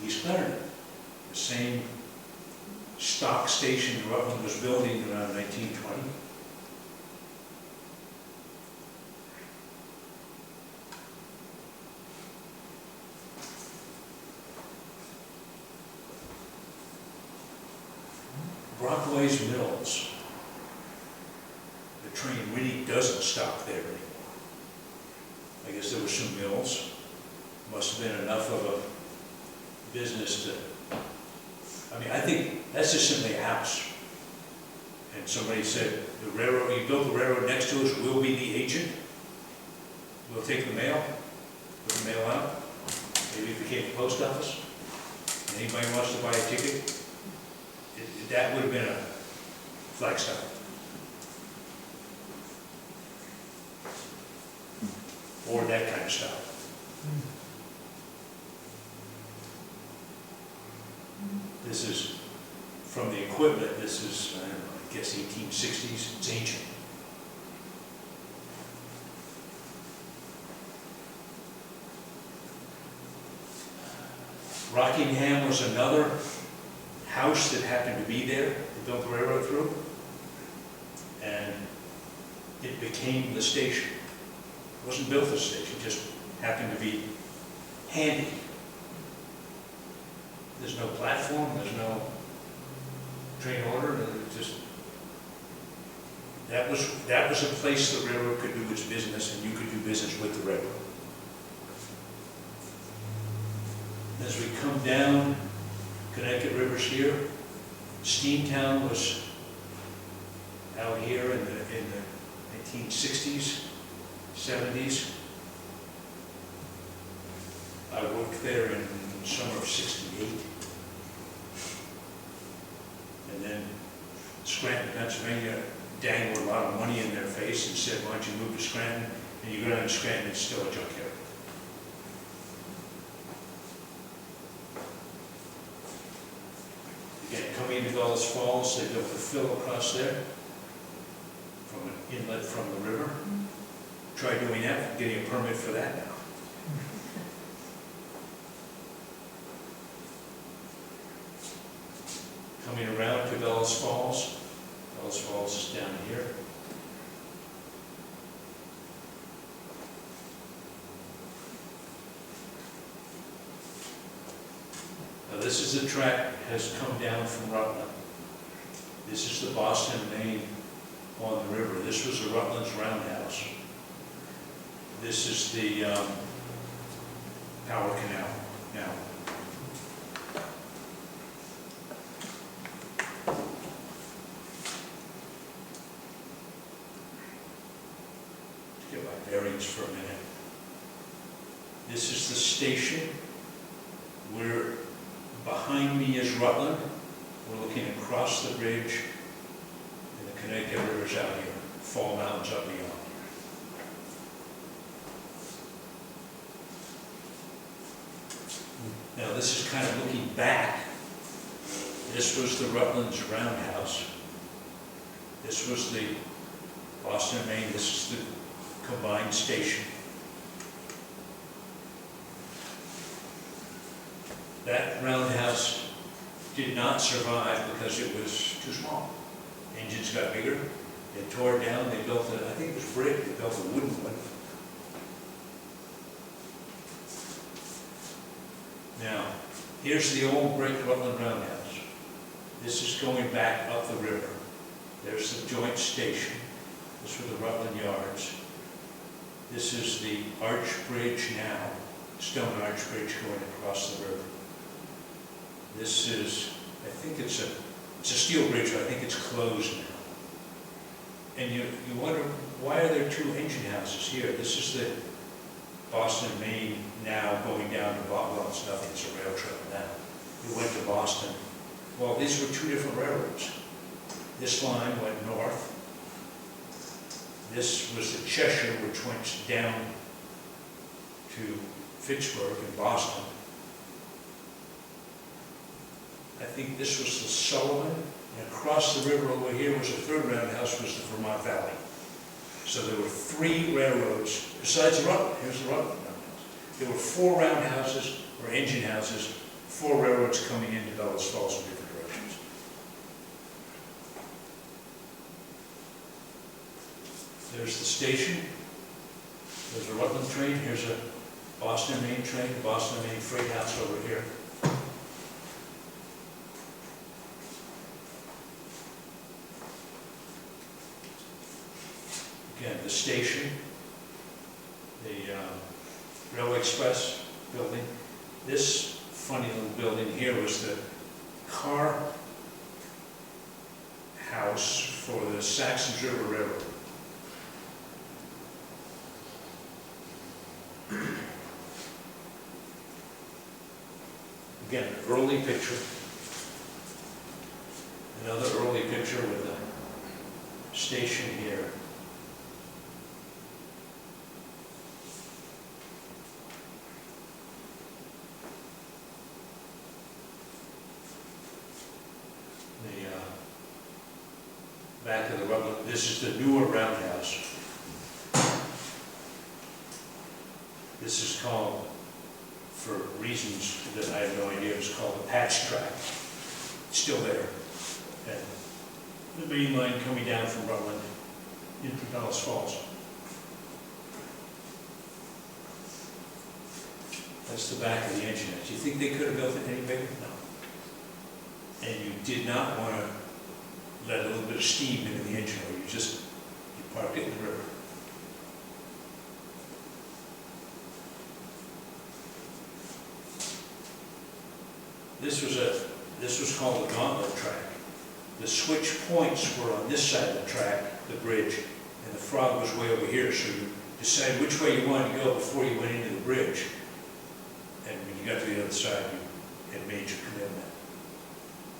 East Clarendon, the same stock station Rutland was building around 1920. Brockway's Mills. The train really doesn't stop there anymore. I guess there were some mills. Must have been enough of a business to, I mean, I think that's just simply a house. And somebody said, the railroad, you built the railroad next to us, we'll be the agent. We'll take the mail, put the mail out. Maybe it became the post office. Anybody wants to buy a ticket, that would have been a Flagstaff. Or that kind of stuff. This is, from the equipment, this is, I don't know, I guess 1860s, it's ancient. Rockingham was another house that happened to be there, they built the railroad through, and it became the station. It wasn't built as a station, it just happened to be handy. There's no platform, there's no train order, it just, that was a place the railroad could do its business, and you could do business with the railroad. As we come down Connecticut River's here, Steamtown was out here in the 1960s, 70s. I worked there in the summer of '68. And then Scranton, Pennsylvania dangled a lot of money in their face and said, why don't you move to Scranton? And you go down to Scranton, it's still a junkyard. Again, coming into Bellows Falls, they built a fill across there from an inlet from the river. Try doing that, getting a permit for that now. Coming around to Bellows Falls. Bellows Falls is down here. Now this is the track that has come down from Rutland. This is the Boston Main on the river. This was the Rutland's Roundhouse. This is the power canal now. Get my bearings for a minute. This is the station. We're behind me is Rutland. We're looking across the bridge, and the Connecticut River's out here. Fall Mountain's up beyond. Now, this is kind of looking back. This was the Rutland's roundhouse. This was the Boston, Maine. This is the combined station. That roundhouse did not survive because it was too small. Engines got bigger. They tore it down. They built I think it was brick. They built a wooden one. Now, here's the old brick Rutland roundhouse. This is going back up the river. There's the joint station. This were the Rutland yards. This is the arch bridge now, stone arch bridge going across the river. This is, I think it's a steel bridge, but I think it's closed now. And you wonder, why are there two engine houses here? This is the Boston, Maine, now going down to Boston. Well, it's nothing, it's a rail trail now. You went to Boston. Well, these were two different railroads. This line went north. This was the Cheshire, which went down to Fitchburg in Boston. I think this was the Sullivan, and across the river over here was a third roundhouse, was the Vermont Valley. So there were three railroads, besides the Rutland. Here's the Rutland roundhouse. There were four roundhouses, or engine houses, four railroads coming into Bellows Falls in different directions. There's the station. There's a Rutland train. Here's a Boston, Maine train, the Boston, Maine freight house over here. Again, the station, the Railway Express building. This funny little building here was the car house for the Saxons River Railroad. Again, an early picture. Another early picture with the station here. Back of the Rutland, this is the newer roundhouse. This is called, for reasons that I have no idea, it's called the patch track. It's still there. And the main line coming down from Rutland into Bellows Falls. That's the back of the engine. Do you think they could have built it any bigger? No. And you did not want to let a little bit of steam into the engine, or you parked it in the river. This was called the gauntlet track. The switch points were on this side of the track, the bridge, and the frog was way over here, so you decided which way you wanted to go before you went into the bridge. And when you got to the other side, you had made your commitment.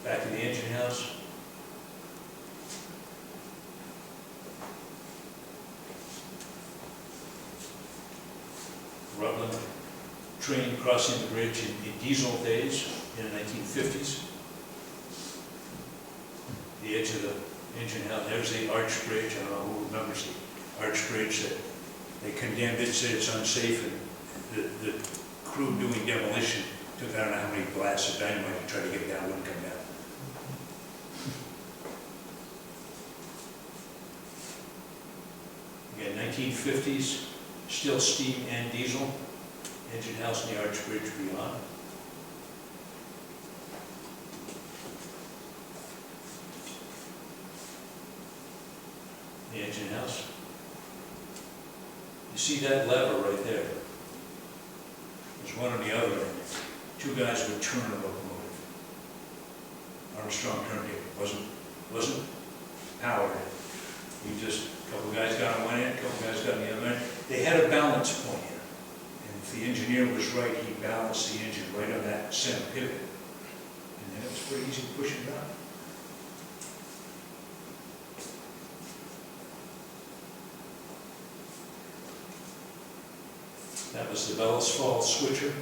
Back in the engine house. Rutland train crossing the bridge in diesel days in the 1950s. The edge of the engine house, there's the arch bridge. I don't know who remembers the arch bridge that they condemned it, said it's unsafe, and the crew doing demolition took I don't know how many blasts of dynamite to try to get it down, wouldn't come down. Again, 1950s. Still steam and diesel, engine house and the arch bridge beyond. The engine house. You see that lever right there? There's one on the other end. Two guys would turn a locomotive. Armstrong turned it. Wasn't powered. You just, a couple guys got on one end, a couple guys got on the other end. They had a balance point here. And if the engineer was right, he balanced the engine right on that center pivot. And then it was pretty easy to push it down. That was the Bellows Falls switcher.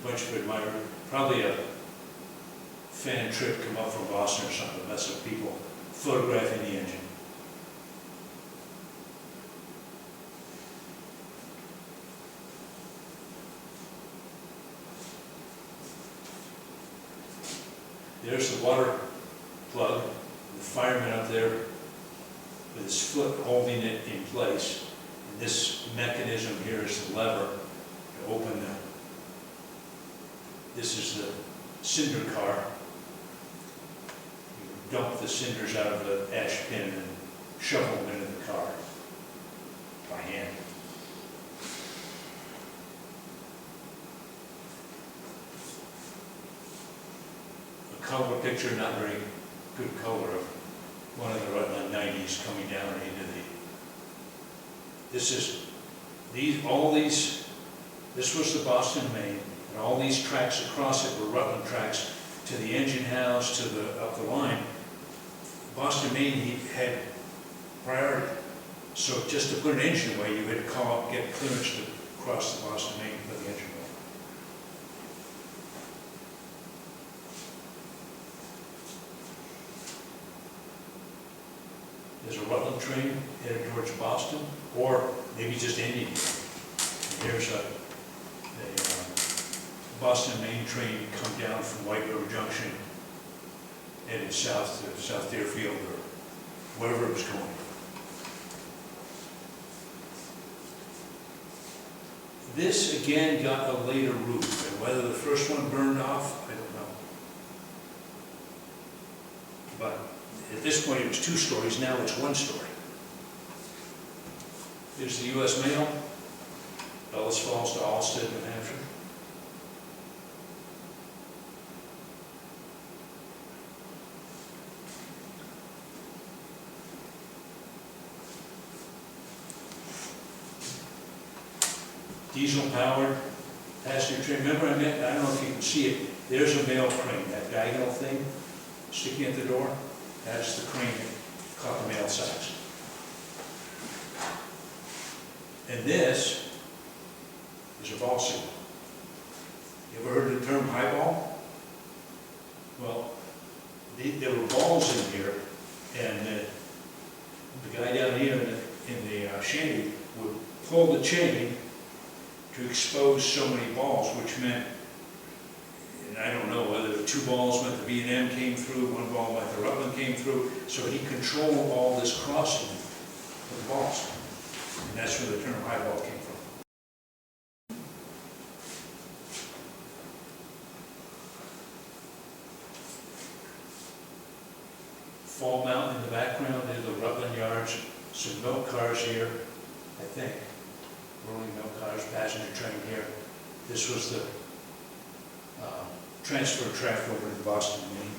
bunch of admirers, probably a fan trip come up from Boston or something, that's of people photographing the engine. There's the water plug, the fireman up there with his foot holding it in place. And this mechanism here is the lever to open the, this is the cinder car. You dump the cinders out of the ash bin and shovel them into the car by hand. Color picture, not very good color, of one of the Rutland 90s coming down into the, this is, this was the Boston Main, and all these tracks across it were Rutland tracks to the engine house, to the, up the line. Boston Main, he had priority. So just to put an engine away, you had to call up, get clearance to cross the Boston Main to put the engine away. There's a Rutland train headed towards Boston, or maybe just Indian. And here's a Boston Main train come down from White River Junction, headed south to South Deerfield or wherever it was going. This again got a later roof, and whether the first one burned off, I don't know. But at this point, it was 2 stories, now it's 1 story. Here's the U.S. Mail, Bellows Falls to Alstead, New Hampshire. Diesel-powered passenger train. Remember I don't know if you can see it, there's a mail crane, that diagonal thing sticking at the door. That's the crane that caught the mail sacks. And this is a ball signal. You ever heard the term highball? Well, there were balls in here, and the guy down here in the shanty would pull the chain to expose so many balls, which meant, and I don't know whether the 2 balls meant the B&M came through, 1 ball meant the Rutland came through, so he controlled all this crossing of the balls. And that's where the term highball came from. Fall Mountain in the background, there's the Rutland yards, some milk cars here, I think. Rolling milk cars, passenger train here. This was the transfer track over to Boston, Maine.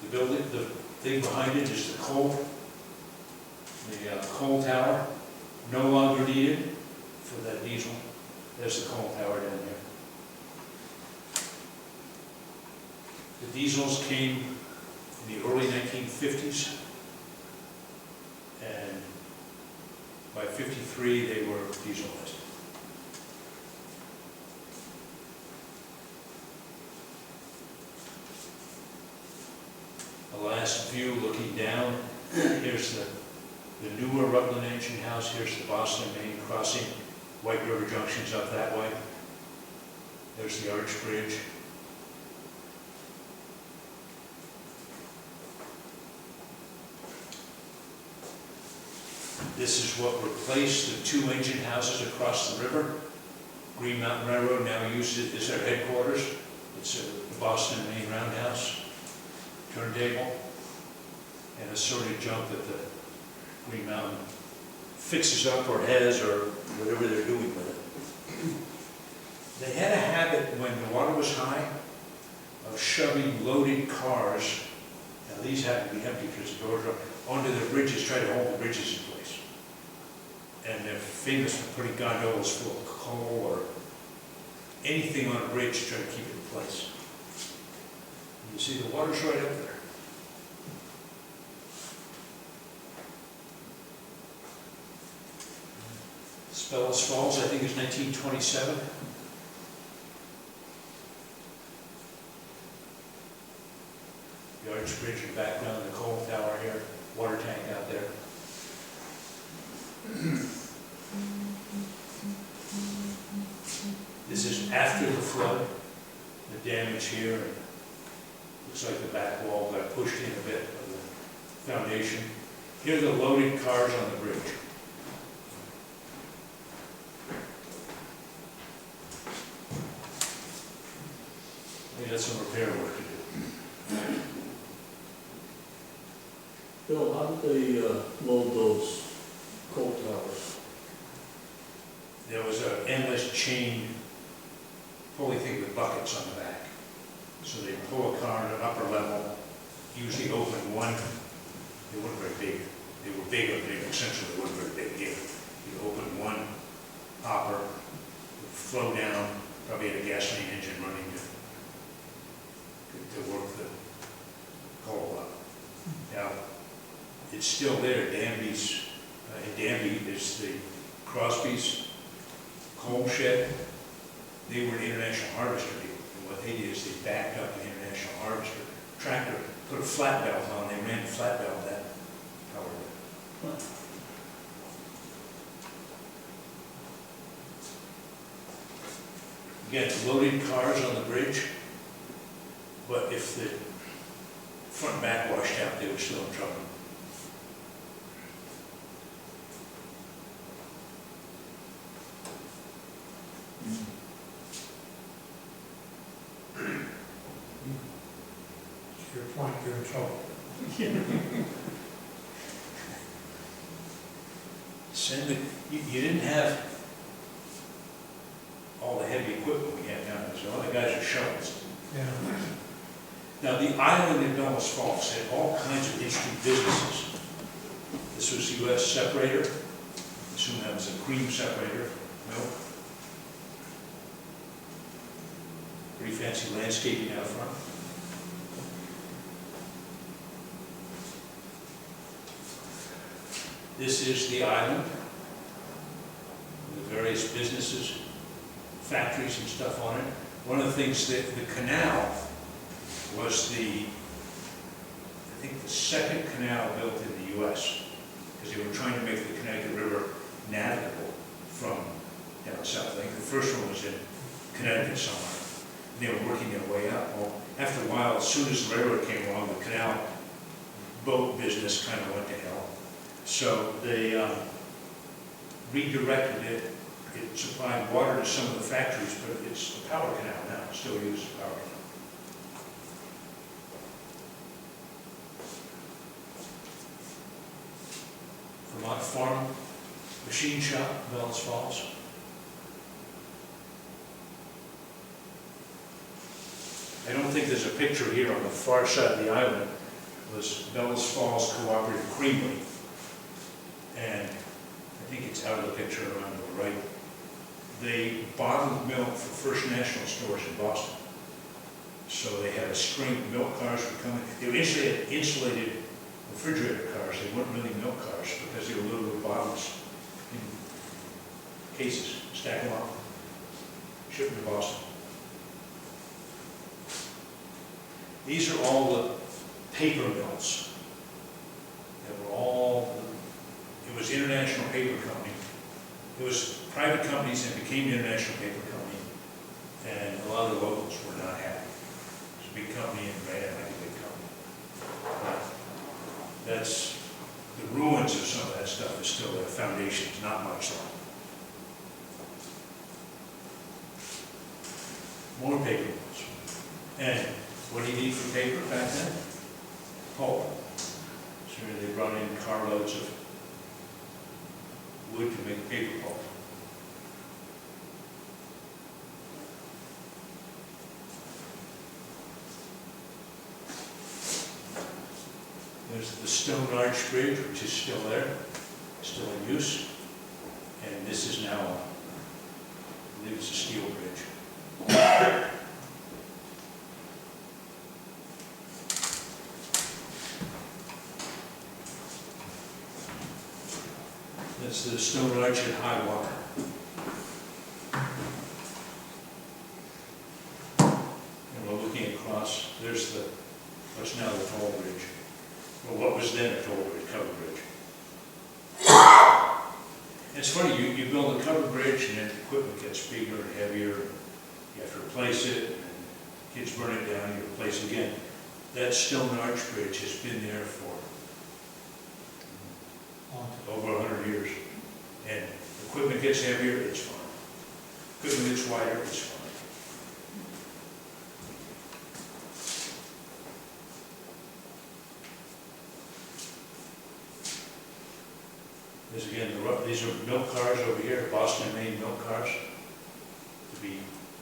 The building, the thing behind it is the coal tower, no longer needed for that diesel. There's the coal tower down there. The diesels came in the early 1950s, and by 53 they were dieselized. The last view looking down, here's the newer Rutland engine house, here's the Boston Main crossing, White River Junction's up that way. There's the Arch Bridge. This is what replaced the 2 engine houses across the river. Green Mountain Railroad now uses it as their headquarters. It's the Boston Main Roundhouse, turntable, and assorted junk that the Green Mountain fixes up or has, or whatever they're doing with it. They had a habit when the water was high of shoving loaded cars, now these happen to be empty because the doors are, onto the bridges, try to hold the bridges in place. And they're famous for putting gondolas full of coal or anything on a bridge to try to keep it in place. And you see the water's right up there. Bellows Falls, I think, is 1927. The arch bridge in the background, the coal tower here, water tank out there. This is after the flood, the damage here, and looks like the back wall got pushed in a bit of the foundation. Here are the loaded cars on the bridge. We got some repair work to do. Bill, how did they load those coal towers? There was an endless chain pulley thing with buckets on the back. So they pull a car at an upper level, usually open one. They weren't very big. They were big, but they essentially weren't very big either. You open one hopper, flow down, probably had a gasoline engine running to work the coal up. Now, it's still there. Danby's, in Danby is the Crosby's coal shed. They were an international harvester deal. And what they did is they backed up the international harvester tractor, put a flat belt on, they ran the flat belt that powered it. Again, loaded cars on the bridge, but if the front and back washed out, they were still in trouble. To your point, you're in trouble. You didn't have all the heavy equipment we have now, so all the guys are shovels. Yeah. Now, the island in Bellows Falls had all kinds of interesting businesses. This was U.S. separator. I assume that was a cream separator, milk. Pretty fancy landscaping out front. This is the island, the various businesses, factories and stuff on it. One of the things that the canal was I think the second canal built in the U.S. because they were trying to make the Connecticut River navigable from down south. I think the first one was in Connecticut somewhere. They were working their way up. Well, after a while, as soon as the railroad came along, the canal boat business kind of went to hell. So they redirected it. It supplied water to some of the factories, but it's a power canal now. It still uses a power canal. Vermont Farm Machine Shop, Bellows Falls. I don't think there's a picture here on the far side of the island. It was Bellows Falls Cooperative Creamery. And I think it's out of the picture around to the right. They bottled milk for First National stores in Boston. So they had a string of milk cars would come in. They were insulated refrigerator cars. They weren't really milk cars because they were little bottles in cases, stack them up, ship them to Boston. These are all the paper mills that were all, it was International Paper Company. It was private companies that became the International Paper Company, and a lot of the locals were not happy. It was a big company and ran it like a big company. But that's, the ruins of some of that stuff is still there, foundations, not much left. More paper mills. And what do you need for paper back then? Pulp. So they brought in carloads of wood to make paper pulp. There's the Stone Arch Bridge, which is still there, still in use. And this is now, I believe it's a steel bridge. That's That's the stone arch at high water. And we're looking across, there's the, what's now the toll bridge. Well, what was then a toll bridge, covered bridge. It's funny, you build a covered bridge and then the equipment gets bigger and heavier. You have to replace it, and kids burn it down, you replace it again. That stone arch bridge has been there for over 100 years. And equipment gets heavier, it's fine. Equipment gets wider, it's fine. This again, these are milk cars over here, the Boston and Maine milk cars, to be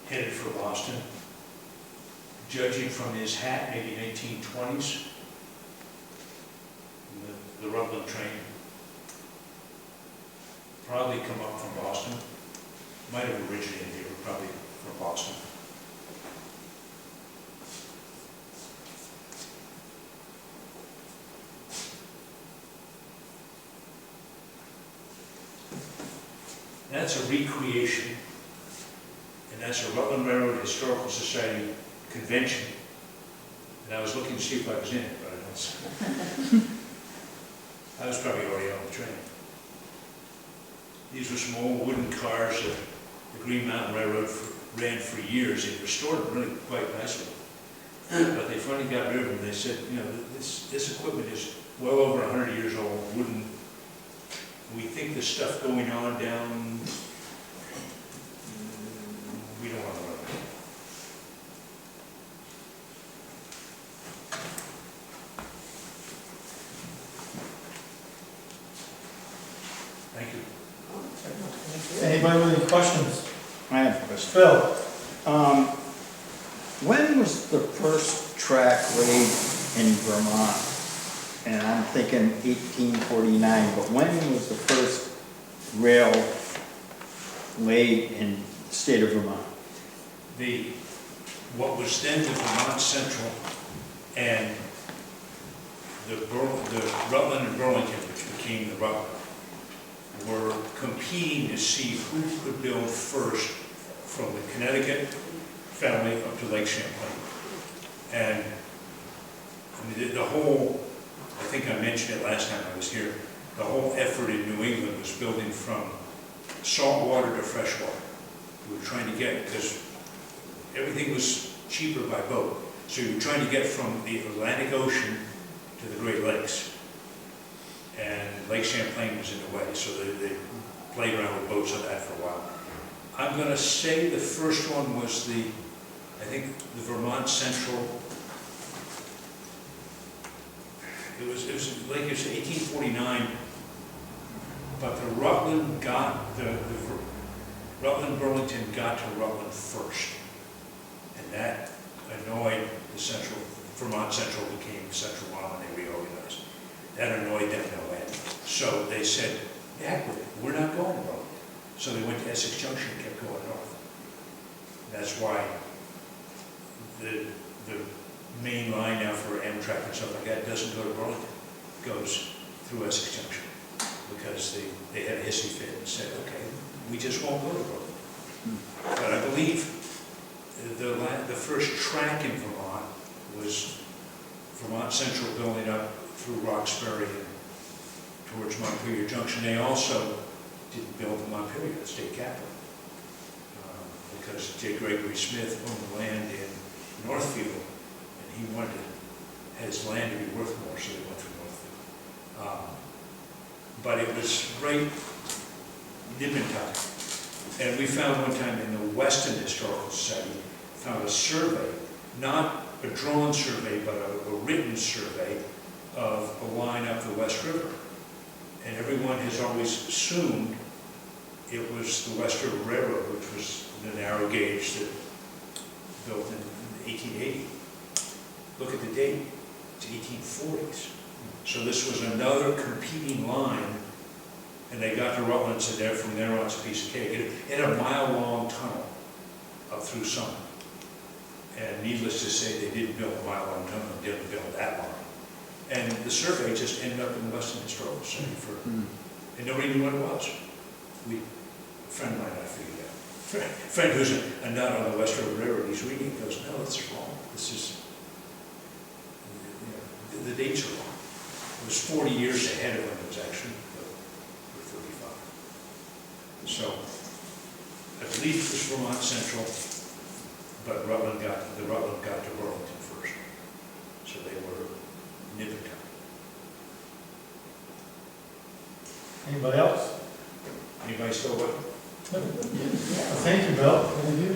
headed for Boston. Judging from his hat, maybe 1920s, the Rutland train. Probably come up from Boston. Might have originated here, but probably from Boston. That's a recreation, and that's a Rutland Railroad Historical Society convention. And I was looking to see if I was in it, but I don't see it. I was probably already on the train. These were some old wooden cars that the Green Mountain Railroad ran for years. They restored them really quite nicely. But they finally got rid of them. They said, you know, this equipment is well over 100 years old, wooden. We think the stuff going on down, we don't want to run it. Thank you. Anybody with any questions? I have a question. Phil? When was the first track laid in Vermont? And I'm thinking 1849, but when was the first rail laid in the state of Vermont? What was then the Vermont Central and the Rutland and Burlington, which became the Rutland, were competing to see who could build first from the Connecticut family up to Lake Champlain. And I mean, the whole, I think I mentioned it last time I was here, the whole effort in New England was building from salt water to fresh water. We were trying to get, because everything was cheaper by boat, so you were trying to get from the Atlantic Ocean to the Great Lakes. And Lake Champlain was in the way, so they played around with boats on that for a while. I'm going to say the first one was I think the Vermont Central. It was like it was 1849, but the Rutland Rutland Burlington got to Rutland first, and that annoyed the Vermont Central became Central Vermont when they reorganized. That annoyed them no end. So they said, heck with it, we're not going to Rutland. So they went to Essex Junction and kept going north. And that's why the main line now for Amtrak and stuff like that doesn't go to Burlington. It goes through Essex Junction because they had a hissy fit and said, okay, we just won't go to Burlington. But I believe the first track in Vermont was Vermont Central building up through Roxbury and towards Montpelier Junction. They also didn't build the Montpelier, the state capital, because J. Gregory Smith owned land in Northfield, and he wanted his land to be worth more, so they went through Northfield. But it was right nip and tuck. And we found one time in the Weston Historical Society, found a survey, not a drawn survey, but a written survey of a line up the West River. And everyone has always assumed it was the West River Railroad, which was the narrow gauge that built in 1880. Look at the date, it's 1840s. So this was another competing line, and they got to Rutland, and said, from there on it's a piece of cake. It had a mile-long tunnel up through Summit. And needless to say, they didn't build a mile-long tunnel, they didn't build that long. And the survey just ended up in the Western Historical Society for and nobody knew what it was. A friend of mine, I figured out. Friend who's a nut on the West River Railroad, he's reading, he goes, no, this is wrong. This is, the dates are wrong. It was 40 years ahead of when it was actually built, or 35. So, I believe it was Vermont Central, but Rutland got to Burlington first. So they were nipping time. Anybody else? Anybody still with? Thank you, Bill. Thank you.